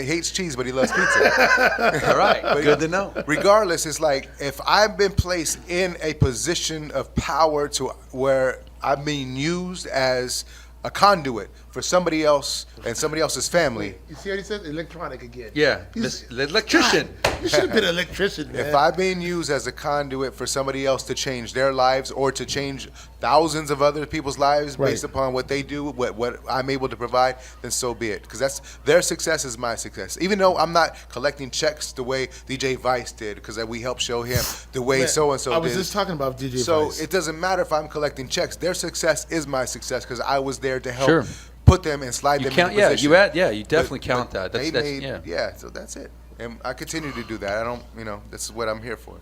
hates cheese, but he loves pizza. All right. Good to know. Regardless, it's like if I've been placed in a position of power to where I'm being used as a conduit for somebody else and somebody else's family. You see what he said? Electronic again. Yeah, He's- the electrician. God, you should have been an electrician, man. If I'm being used as a conduit for somebody else to change their lives or to change thousands of other people's lives Right. based upon what they do, what I'm able to provide, then so be it. Because that's their success is my success. Even though I'm not collecting checks the way DJ Vice did, because we helped show him the way Man, so and so I did. was just talking about DJ So Vice. it doesn't matter if I'm collecting checks. Their success is my success because I was there to help Sure. put them and slide You them count, into yeah, position. you definitely count that. They That's made, yeah. so that's it. And I continue to do that. I don't, this is what I'm here for.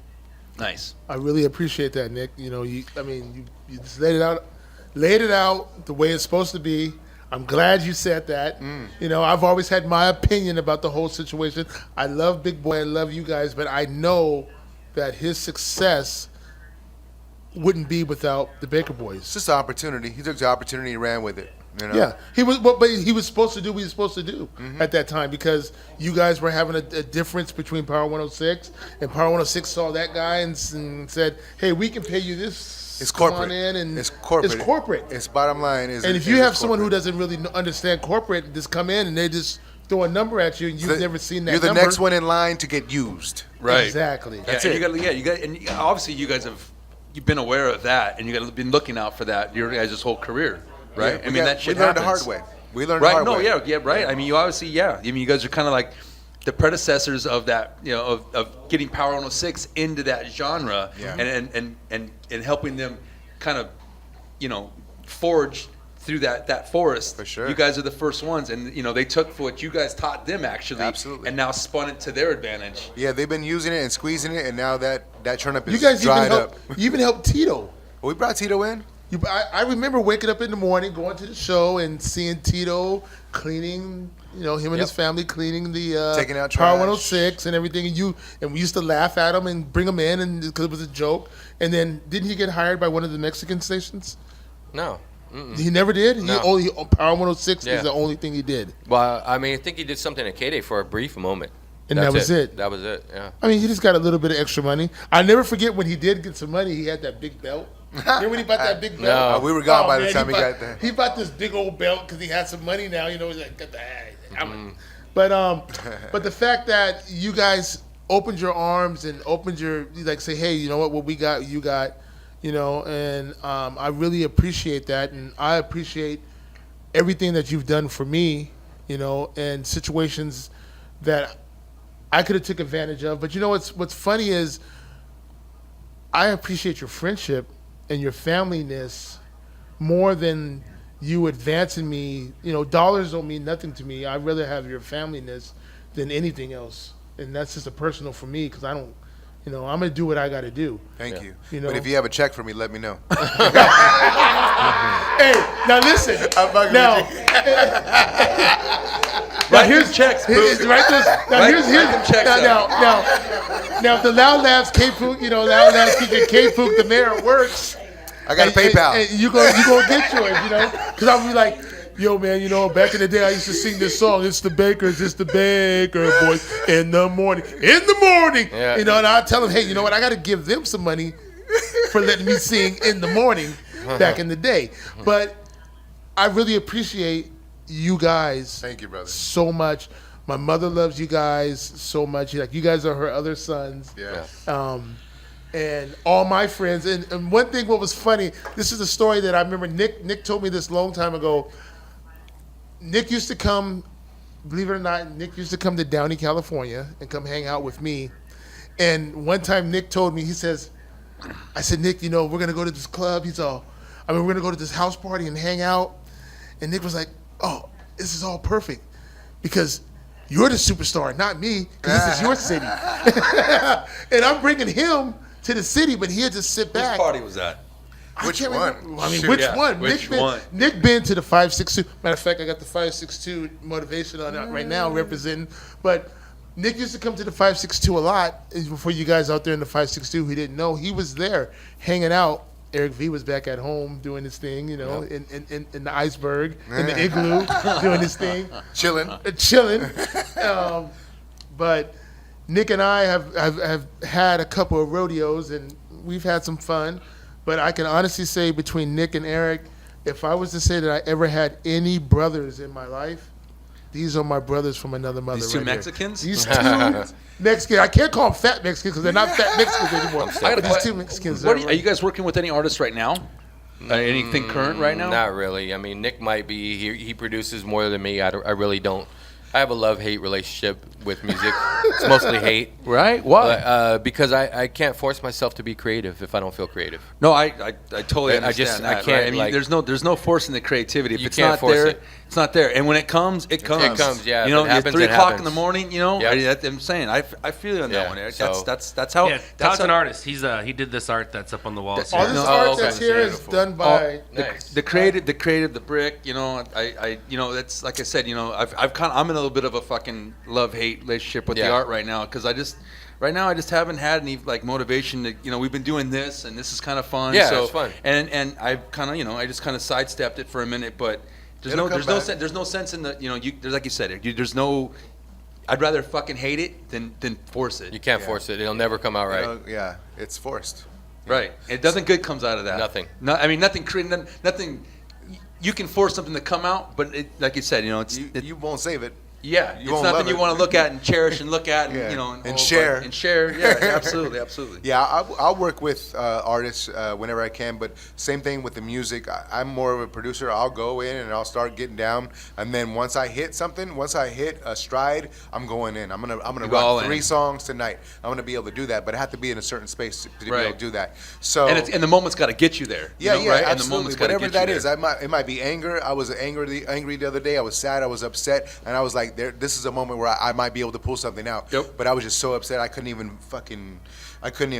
Nice. I really appreciate that, Nick. You just laid it out the way it's supposed to be. I'm glad you said that. I've always had my opinion about the whole situation. I love Big Boy, I love you guys, but I know that his success wouldn't be without the Baker Boys. It's just an opportunity. He took the opportunity and ran with it. Yeah, he was, but he was supposed to do what he was supposed to do at that time because you guys were having a difference between Power 106, and Power 106 saw that guy and said, "Hey, we can pay you this. It's Come corporate. on in," and It's corporate. It's corporate. It's bottom line. And if you have someone who doesn't really understand corporate, just come in and they just throw a number at you, and you've never seen that. You're the number. next one in line to get used. Right. Exactly. That's and it. you got, and obviously you guys you've been aware of that, and you guys have been looking out for that your guys' whole career, right? Yeah, that shit we learned the happens. hard way. We learned Right? the hard No, way. yeah, right. I mean, you obviously, I mean, you guys are kind of like the predecessors of that, of getting Power 106 into that genre, Yeah. and helping them kind of, forge through that forest. For sure. You guys are the first ones, and they took what you guys taught them actually, Absolutely. and now spun it to their advantage. Yeah, they've been using it and squeezing it, and now that turnip You is guys dried up. you even helped Tito. We brought Tito in. I remember waking up in the morning, going to the show, and seeing Tito cleaning, him and his family cleaning the Taking out Power trash. 106 and everything. And we used to laugh at him and bring him in, and because it was a joke. And then didn't he get hired by one of the Mexican stations? No. He never did. No. He Power 106 Yeah. is the only thing he did. Well, I mean, I think he did something at K-Day for a brief moment. And That's that was it. That was it. Yeah. I mean, he just got a little bit of extra money. I never forget when he did get some money. He had that big belt. Remember when he bought that big belt? We were gone by the man, time he bought, got there. He bought this big old belt because he had some money now. He's like, got the. But the fact that you guys opened your arms and opened your say, hey, you know what we got, you got, and I really appreciate that, and I appreciate everything that you've done for me, and situations that I could have took advantage of. But what's funny is I appreciate your friendship and your familyness more than you advancing me. Dollars don't mean nothing to me. I'd rather have your familyness than anything else. And that's just a personal for me because I don't, I'm going to do what I got to do. Thank you. You know? But if you have a check for me, let me know. Hey, now listen. Now here's checks, boo. Right those, now Write here's them checks now if the Loud Labs K-Fook, Loud Labs teacher K-Fook, the mayor works. I got a PayPal. And you gonna get yours, because I'll be like, yo, man, back in the day I used to sing this song. It's the Baker boys in the morning, Yeah. And I tell them, hey, you know what? I got to give them some money for letting me sing in the morning back in the day. But I really appreciate you guys. Thank you, brother. So much. My mother loves you guys so much. You guys are her other sons. Yeah. And all my friends. And one thing, what was funny, this is a story that I remember Nick told me this long time ago. Nick used to come, believe it or not, Nick used to come to Downey, California and come hang out with me. And one time Nick told me, I said, Nick, we're going to go to this club. We're going to go to this house party and hang out. And Nick was like, oh, this is all perfect because you're the superstar, not me, because this is your city. And I'm bringing him to the city, but he'll just sit back. Whose party was that? I Which can't one? remember. I mean, Shoot, which yeah. one? Which one? Nick been to the 562. Matter of fact, I got the 562 motivation on it right now representing. But Nick used to come to the 562 a lot. For you guys out there in the 562 who didn't know, he was there hanging out. Eric V was back at home doing his thing, in the iceberg, in the igloo, doing his thing. Chilling. Chilling. But Nick and I have had a couple of rodeos, and we've had some fun. But I can honestly say between Nick and Eric, if I was to say that I ever had any brothers in my life, these are my brothers from another mother. These two right Mexicans? Here. These two Mexicans. I can't call them fat Mexicans because they're not fat Mexicans anymore. I gotta These que- two Mexicans. Are you guys working with any artists right now? Anything current right now? Not really. I mean, Nick might be. He produces more than me. I really don't. I have a love-hate relationship with music. It's mostly hate. Right? Why? But, because I can't force myself to be creative if I don't feel creative. No, I totally I just- understand I that. can't, right? I mean, like- there's no forcing the creativity. If You it's can't not force there, it. it's not there. And when it comes, it comes. It comes, yeah. You If know, it it's happens, 3 it o'clock in happens. the morning. You know, Yep. I'm saying I feel you on that one. Eric. so- That's how. Yeah, that's Todd's an how- artist. He did this art that's up on the wall. All this No, art okay. that's here is Beautiful. done by. Nice. The creative, the brick. You know, I that's like I said. You know, I'm in a little bit of a fucking love-hate relationship with the Yeah. art right now because right now I just haven't had any like motivation to. You know, we've been doing this and this is kind of fun. Yeah, so, it's fun. And I've kind of I just kind of sidestepped it for a minute, but there's It'll no come back. there's no sense in the there's like you said there's no. I'd rather fucking hate it than force it. You can't force it. It'll never come out right. Yeah, it's forced. Right. It doesn't good comes out of that. Nothing. No, I mean nothing. Nothing. You can force something to come out, but like you said, it's You won't save it. yeah, you it's won't nothing love you it. want to look at and cherish and look at and Yeah. And all, share. but- and share. Yeah, absolutely, absolutely. Yeah, I'll work with artists whenever I can, but same thing with the music. I'm more of a producer. I'll go in and I'll start getting down, and then once I hit a stride, I'm going in. I'm gonna You go all rock in. 3 songs tonight. I'm gonna be able to do that, but I have to be in a certain space to be able Right. to do that. So And the moment's got to get you there. yeah, right? And the absolutely. moment's gotta Whatever get you that is, there. it might be anger. I was angry the other day. I was sad. I was upset, and I was like, this is a moment where I might be able to pull something out. Yep. But I was just so upset I couldn't even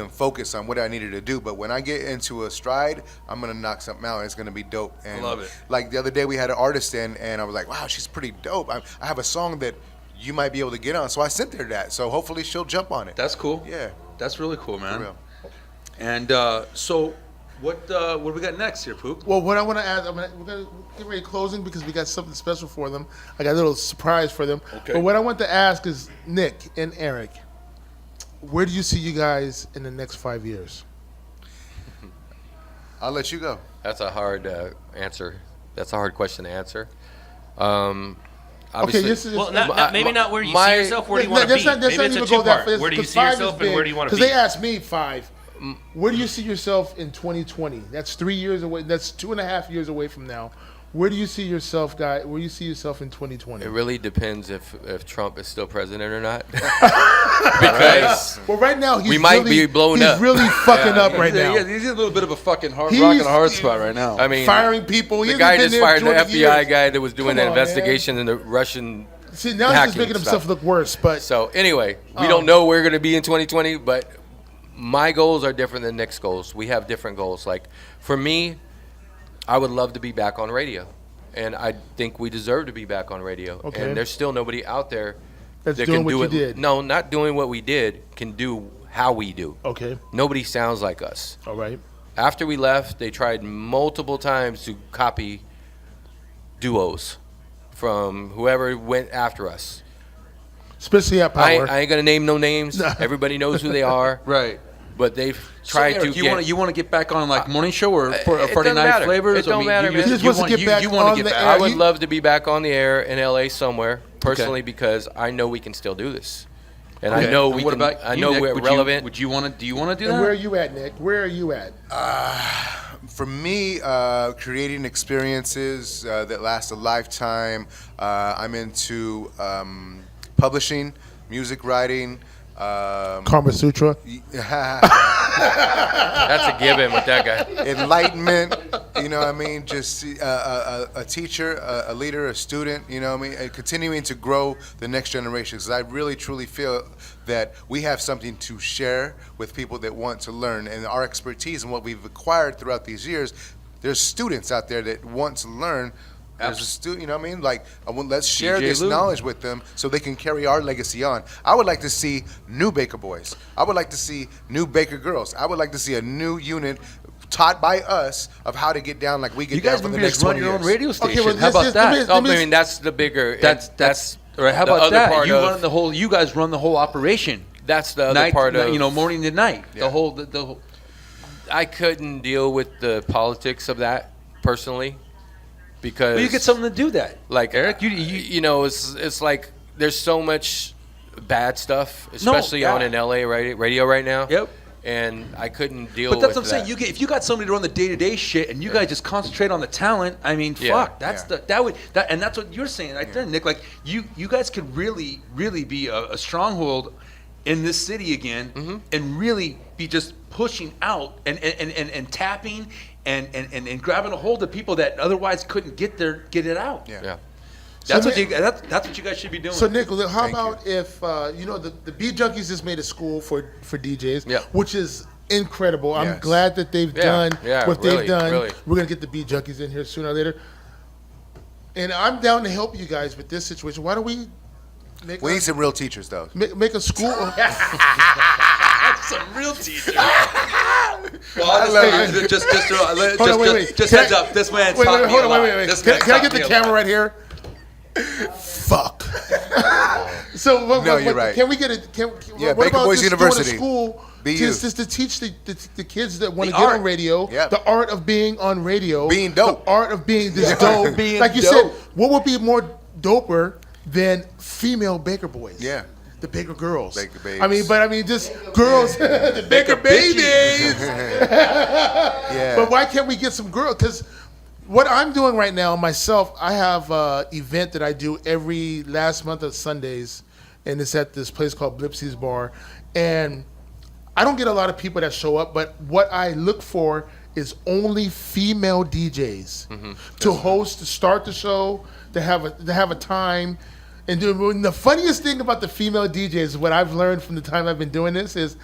focus on what I needed to do. But when I get into a stride, I'm gonna knock something out. And it's gonna be dope. And love it. Like the other day, we had an artist in, and I was like, wow, she's pretty dope. I have a song that you might be able to get on. So I sent her that. So hopefully she'll jump on it. That's cool. Yeah. That's really cool, For man. real. And so, what do we got next here, Poop? Well, what I want to add, we're gonna get ready to closing because we got something special for them. I got a little surprise for them. Okay. But what I want to ask is, Nick and Eric, where do you see you guys in the next 5 years? I'll let you go. That's a hard answer. That's a hard question to answer. Okay, Obviously, this is Well, maybe my- not where you my- see yourself. Where do you want to Let's be? not- let's Maybe not it's a even go that two-part. far, Where do you 'cause see 5 yourself is and where big. do you want to Because be? they asked me 5. Where do you see yourself in 2020? That's 3 years away. That's 2.5 years away from now. Where do you see yourself, guy? Where do you see yourself in 2020? it really depends if Trump is still president or not. Because Well, right now he's We might really, be blown he's up. really fucking up right Yeah, now. yeah, he's in a little bit of a fucking rock He's- and a hard spot right now. I mean, Firing people. He the hasn't guy been just there fired the 20 FBI years. guy that was doing Come the on, man. investigation in the Russian. See, now he's hacking just making stuff. himself look worse. But So anyway, we don't know where we're going to be in 2020, but my goals are different than Nick's goals. We have different goals. Like for me, I would love to be back on radio, and I think we deserve to be back on radio. Okay. And there's still nobody out there That's that doing can what do you it. did. No, not doing what we did. Can do how we do. okay, Nobody sounds like us. all right. After we left, they tried multiple times to copy duos from whoever went after us. Especially at I Power. ain't gonna name no names. Everybody knows who they are. right. But they've So, tried Eric, to you get. want to get back on like morning show or it Friday doesn't night matter. flavors? It don't matter, man. He just wants to get back wanna on get the back. air. I would He- love to be back on the air in LA somewhere personally because I know we can still do this, and I Okay. know And we what can. about I you, know Nick? we're Would relevant. You, would you want to? Do you want to do And that? where are you at, Nick? Where are you at? For me, creating experiences that last a lifetime. I'm into publishing, music writing. Kama Sutra. That's a given with that guy. Enlightenment, you know what I mean? Just a teacher, a leader, a student, you know what I mean? And continuing to grow the next generation. Because I really, truly feel that we have something to share with people that want to learn. And our expertise and what we've acquired throughout these years, there's students out there that want to learn. There's a student, you know what I mean? Like, let's share DJ this Lou. knowledge with them so they can carry our legacy on. I would like to see new Baker boys. I would like to see new Baker girls. I would like to see a new unit taught by us of how to get down like we get You down guys for the maybe next just run 20 your own years. radio station. well, How about let that? No, I me- mean that's the bigger. That's or how the about other that? part You of- run the whole. You guys run the whole operation. That's the other Night, part of. morning to night. Yeah. The whole. The whole I couldn't deal with the politics of that personally. because Well, you get someone to do that. like Eric, you know, it's like there's so much bad stuff, especially yeah. on in LA radio right now. Yep. And I couldn't deal But with that's what I'm saying. that. If you got somebody to run the day-to-day shit, and you guys just concentrate on the talent, I mean, Yeah. fuck. That's Yeah. and that's what you're saying right there, Nick. Like you guys could really be a stronghold in this city again, and really be just pushing out and tapping and grabbing a hold of people that otherwise couldn't get it out. Yeah. That's So what that's what you guys should be doing. So Nick, how Thank about if the Beat Junkies just made a school for DJs, Yeah. which is incredible. I'm Yes. glad that they've done what really, they've done. really. We're gonna get the Beat Junkies in here sooner or later, and I'm down to help you guys with this situation. Why don't we make We need some real teachers, though. make a school? Some real teachers. I love it. Just Hold on, wait. just Can heads I- up. This man's Wait, taught wait, me hold a on, lot. wait. This Can man's I taught get the me a camera lot. right here? Fuck. So No, you're right. Can we get it? Yeah, what Baker about Boys just doing a University. school BU. just to teach the kids that want to The get art. on radio, Yep. the art of being on radio, Being dope. the art of being this dope. Being like you dope. said, what would be more doper than female Baker boys? Yeah. The Baker girls. Baker babes. I mean, just girls. The Baker babies. Yeah. But why can't we get some girls? Because what I'm doing right now myself, I have an event that I do every last month of Sundays, and it's at this place called Blipsy's Bar. And I don't get a lot of people that show up, but what I look for is only female DJs to host, to start the show, to have a time. And the funniest thing about the female DJs, what I've learned from the time I've been doing this is,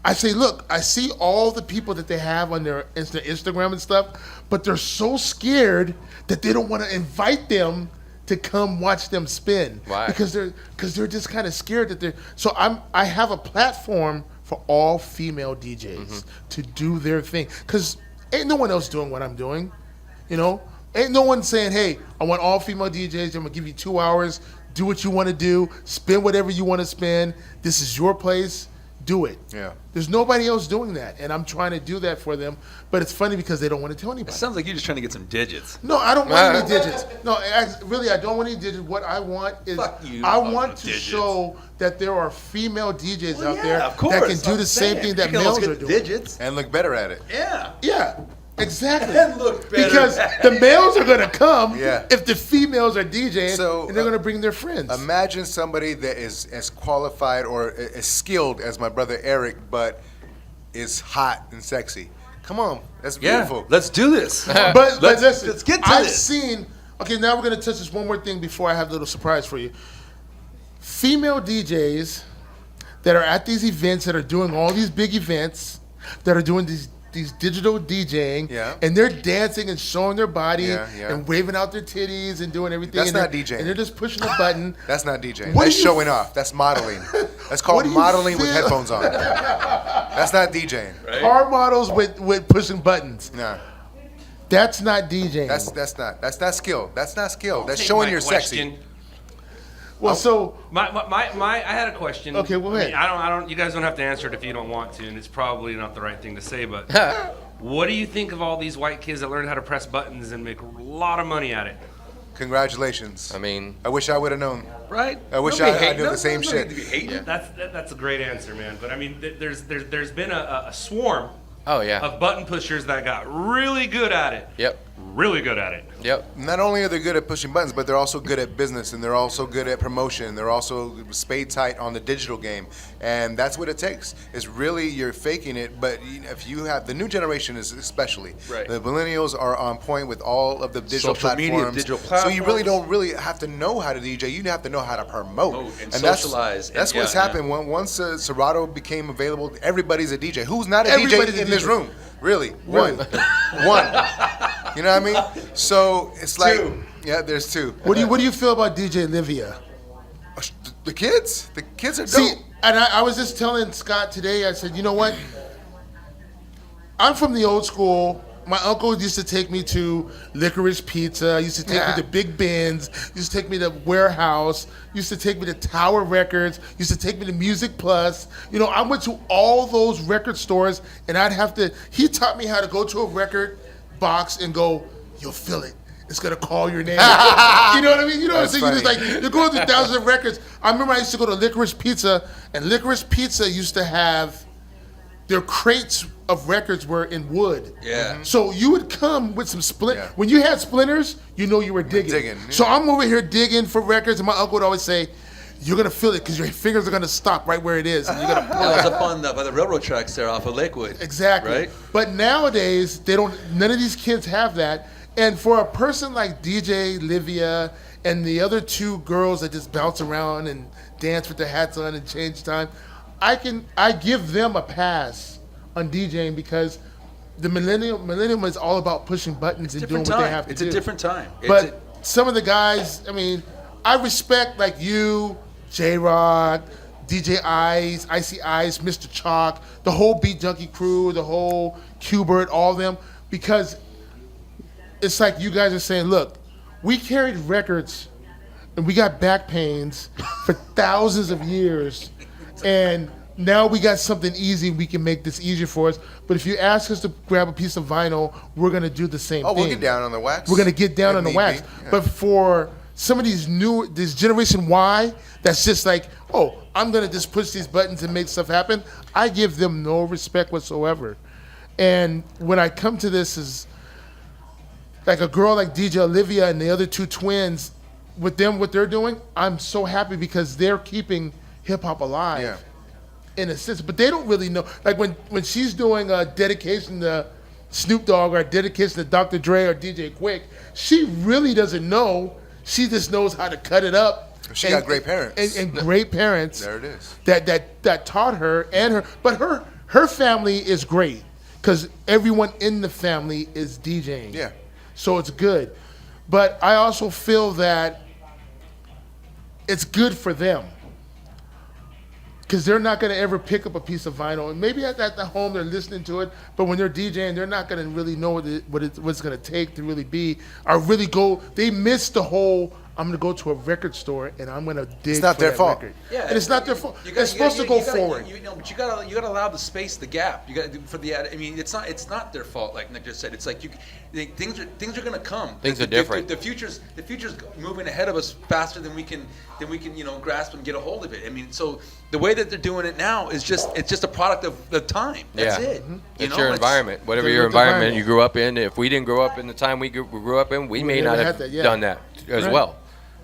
I say, look, I see all the people that they have on their Instagram and stuff, but they're so scared that they don't want to invite them to come watch them spin. Why? Because they're just kind of scared that they're. So I have a platform for all female DJs to do their thing, because ain't no one else doing what I'm doing, you know. Ain't no one saying, hey, I want all female DJs. I'm gonna give you 2 hours. Do what you want to do. Spin whatever you want to spin. This is your place. Do it. Yeah. There's nobody else doing that, and I'm trying to do that for them. But it's funny because they don't want to tell It anybody. sounds like you're just trying to get some digits. No, I don't want any digits. No, I don't want any digits. What I want is Fuck you, I fuck want the to digits. show that there are female DJs Well, out yeah, there of course. that can do I'm the same saying. thing that You can almost males get are doing. digits. And look better at it. Yeah. Yeah, exactly. And look better. Because the males are going to come Yeah. if the females are DJing, So, and they're going to bring their friends. Imagine somebody that is as qualified or as skilled as my brother Eric, but is hot and sexy. Come on, that's Yeah. beautiful. Let's do this. But listen, let's get to I've this. seen. Okay, now we're gonna touch this one more thing before I have a little surprise for you. Female DJs that are at these events, that are doing all these big events, that are doing these digital DJing, Yeah. and they're dancing and showing their body Yeah, yeah. and waving out their titties and doing everything. That's and not they're- DJing. And they're just pushing a button. That's not DJing. What That's do you- showing off. That's modeling. That's What called do you modeling with feel- headphones on. That's not DJing. Car models with pushing buttons. Nah, That's not DJing. that's not skill. That's not skill. That's Take showing my you're question. sexy. well, so I had a question. Okay, go ahead. I don't. You guys don't have to answer it if you don't want to, and it's probably not the right thing to say. But what do you think of all these white kids that learn how to press buttons and make a lot of money at it? Congratulations. I mean, I wish I would have known. Right? I wish Nobody I hate- knew the same nobody shit. to be hating. That's a great answer, man. But I mean, there's been a swarm oh yeah. of button pushers that got really good at it. Yep. Really good at it. Yep. Not only are they good at pushing buttons, but they're also good at business, and they're also good at promotion. They're also spade tight on the digital game, and that's what it takes. It's really you're faking it, but if you have the new generation is especially Right. the millennials are on point with all of the digital Social media, platforms. digital So you really platforms. don't really have to know how to DJ. You have to know how to promote And that's- socialize. That's And what's yeah, happened. Once Serato became available, everybody's a DJ. Who's not a Everybody's DJ a in this DJ. room? Really? One. One. You know what I mean? So it's like, Two. yeah, there's two. what do you feel about DJ Livia? The kids are dope. See, and I was just telling Scott today, I said, you know what? I'm from the old school. My uncle used to take me to Licorice Pizza, used to take Yeah. me to Big Ben's, used to take me to Warehouse, used to take me to Tower Records, used to take me to Music Plus. You know, I went to all those record stores, and he taught me how to go to a record box and go, you'll feel it. it's gonna call your name. You know what I mean? You know what I'm That's saying? You just funny. like you're going through thousands of records. I remember I used to go to Licorice Pizza, and Licorice Pizza used to have their crates of records were in wood. Yeah. So you would come with some splint. Yeah. When you had splinters, you know you were digging. digging, So yeah. I'm over here digging for records, and my uncle would always say, "You're gonna feel it because your fingers are gonna stop right where it is, and you're gonna pull That it." was up on by the railroad tracks there off of Lakewood. Exactly. Right? But nowadays, they don't. None of these kids have that. And for a person like DJ Livia and the other two girls that just bounce around and dance with their hats on and change time, I give them a pass on DJing because the millennium is all about pushing buttons and doing Different what they time. have to It's do. a different time. But some of the guys, I mean, I respect like you, J-Rock, DJ Ice, Icy Ice, Mr. Chalk, the whole Beat Junkie crew, the whole Qbert, all of them, because it's like you guys are saying, look, we carried records and we got back pains for thousands of years, and now we got something easy. We can make this easier for us. But if you ask us to grab a piece of vinyl, we're gonna do the same Oh, thing. we'll get down on the wax. We're gonna get down If on the need wax. be, yeah. But for some of this Generation Y, that's just like, oh, I'm gonna just push these buttons and make stuff happen. I give them no respect whatsoever. And when I come to this is like a girl like DJ Olivia and the other two twins, with them, what they're doing, I'm so happy because they're keeping hip hop alive. Yeah. In a sense, but they don't really know. Like when she's doing a dedication to Snoop Dogg or a dedication to Dr. Dre or DJ Quick, she really doesn't know. She just knows how to cut it up. She got great parents. And great parents. There it is. That taught her and her. But her family is great because everyone in the family is DJing. Yeah. So it's good. But I also feel that it's good for them. Because they're not going to ever pick up a piece of vinyl. And maybe at the home they're listening to it, but when they're DJing, they're not going to really know what it's going to take to really be, or really go. They miss the whole, I'm going to go to a record store and I'm going to dig It's not for their that fault. record. Yeah, And it's not their fault. You They're supposed to go forward. But you gotta allow the space, the gap. You got for the. I mean, it's not their fault. Like Nick just said, it's like things are gonna come. Things are different. The future's moving ahead of us faster than we can grasp and get a hold of it. I mean, so the way that they're doing it now is just a product of the time. That's Yeah. it. It's your environment, whatever the your environment environment. you grew up in. If we didn't grow up in the time we grew up in, we may never not had have that, yeah. done that as Right. well.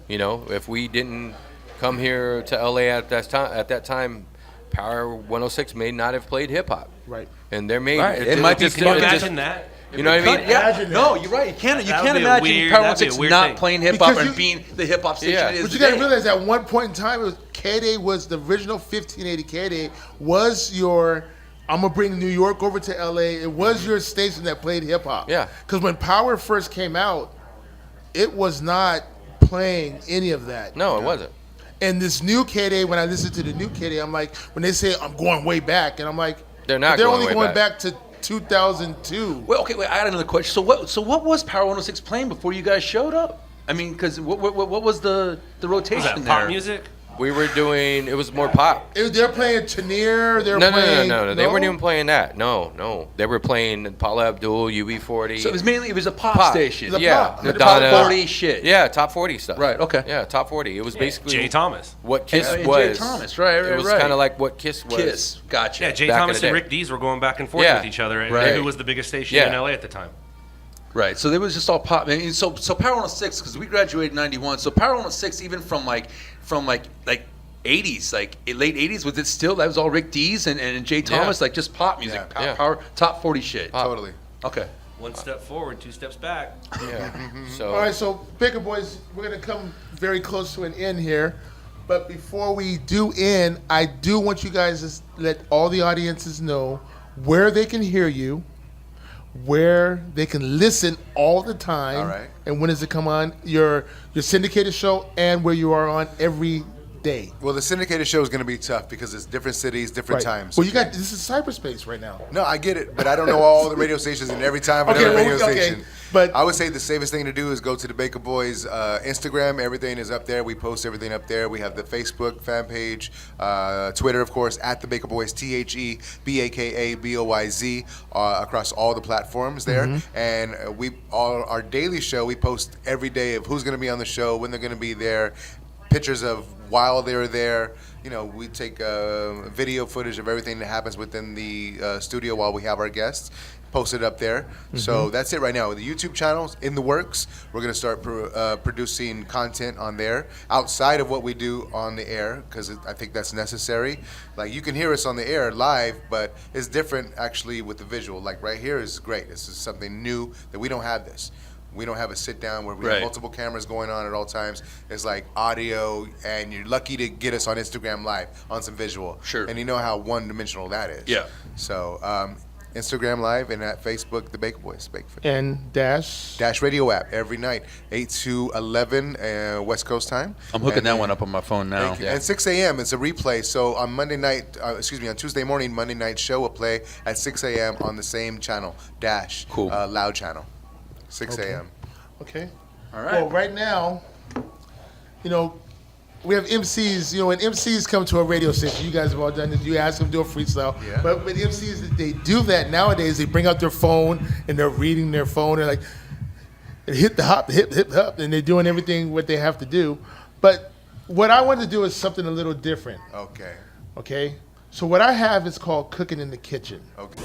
You know, if we didn't come here to LA at that time, Power 106 may not have played hip hop. Right. And there may Right. It might be just- Can you it just- imagine that? You know what I mean? Yeah. Imagine No, that. you're right. You can't That would be a imagine weird- Power that'd be a 106 weird not thing. playing hip hop Because and you- being the hip hop station Yeah. it is But you got to today. realize at one point in time, it was K-Day was the original 1580 K-Day was your, I'm going to bring New York over to LA. It was your station that played hip hop. Yeah. Because when Power first came out, it was not playing any of that. No, it wasn't. And this new K-Day, when I listen to the new K-Day, I'm like, when they say I'm going way back, and I'm like, They're not They're going only way going back. back to 2002. Well, okay, wait. I got another question. So what was Power 106 playing before you guys showed up? I mean, because what was the rotation Was that there? pop music? We were doing, it was more pop. They're playing Chenier. They're No, playing. no. They weren't even playing that. No. They were playing Paula Abdul, UB40. So it was a pop, station. The Yeah, pop. the The Donna. pop 40 shit. Yeah, top 40 stuff. Right, okay. Yeah, top 40. It was basically Jay Thomas. what Kiss Yeah, Jay was. Thomas, right, It was right. kind of like what Kiss was. Kiss. Gotcha. Yeah, Jay Back in Thomas the and day. Rick Dees were going back and forth Yeah. with each other. Right. Who was the biggest station Yeah. in LA at the time? Right. So there was just all pop. I mean, so Power 106, because we graduated in '91. So Power 106, even from 80s, like late 80s, was it still, that was all Rick Dees and Jay Thomas, like just pop music, Yeah. power, top 40 shit. Totally. Okay. One step forward, two steps back. Yeah. So All right, so Baker Boys, we're gonna come very close to an end here, but before we do end, I do want you guys to let all the audiences know where they can hear you, where they can listen all the time, All right. and when does it come on your syndicated show, and where you are on every day. Well, the syndicated show is going to be tough because it's different cities, different Right. times. Well, you got this is cyberspace right now. No, I get it, but I don't know all the radio stations and every time for Okay, every well, radio okay. station. But I would say the safest thing to do is go to the Baker Boys Instagram. Everything is up there. We post everything up there. We have the Facebook fan page, Twitter, of course, at the Baker Boys, TheBakaBoyz, across all the platforms there. And our daily show, we post every day of who's going to be on the show, when they're going to be there, pictures of while they're there. You know, we take video footage of everything that happens within the studio while we have our guests. Post it up there. So that's it right now. The YouTube channel's in the works. We're going to start producing content on there outside of what we do on the air, because I think that's necessary. Like, you can hear us on the air live, but it's different actually with the visual. Like right here is great. This is something new that we don't have this. We don't have a sit down where we have multiple cameras going on at all times. It's like audio, and you're lucky to get us on Instagram Live on some visual. Sure. And you know how one-dimensional that is. Yeah. So Instagram Live and at Facebook, the Baker Boys. and Dash. Dash Radio app every night, 8 to 11 West Coast time. I'm hooking And that then- one up on my phone now. Thank you. And 6 a.m. it's a replay. So on Monday night, on Tuesday morning, Monday night show will play at 6 a.m. on the same channel, Dash. Cool. Loud channel, 6 a.m. Okay. All right. Well, right now, you know, we have MCs. You know, when MCs come to a radio station, you guys have all done this. You ask them to do a freestyle. Yeah. But with MCs, they do that nowadays. They bring out their phone and they're reading their phone. They're like, hit the hop, hip, hip, hop, and they're doing everything what they have to do. But what I want to do is something a little different. Okay. Okay. So what I have is called cooking in the kitchen. Okay.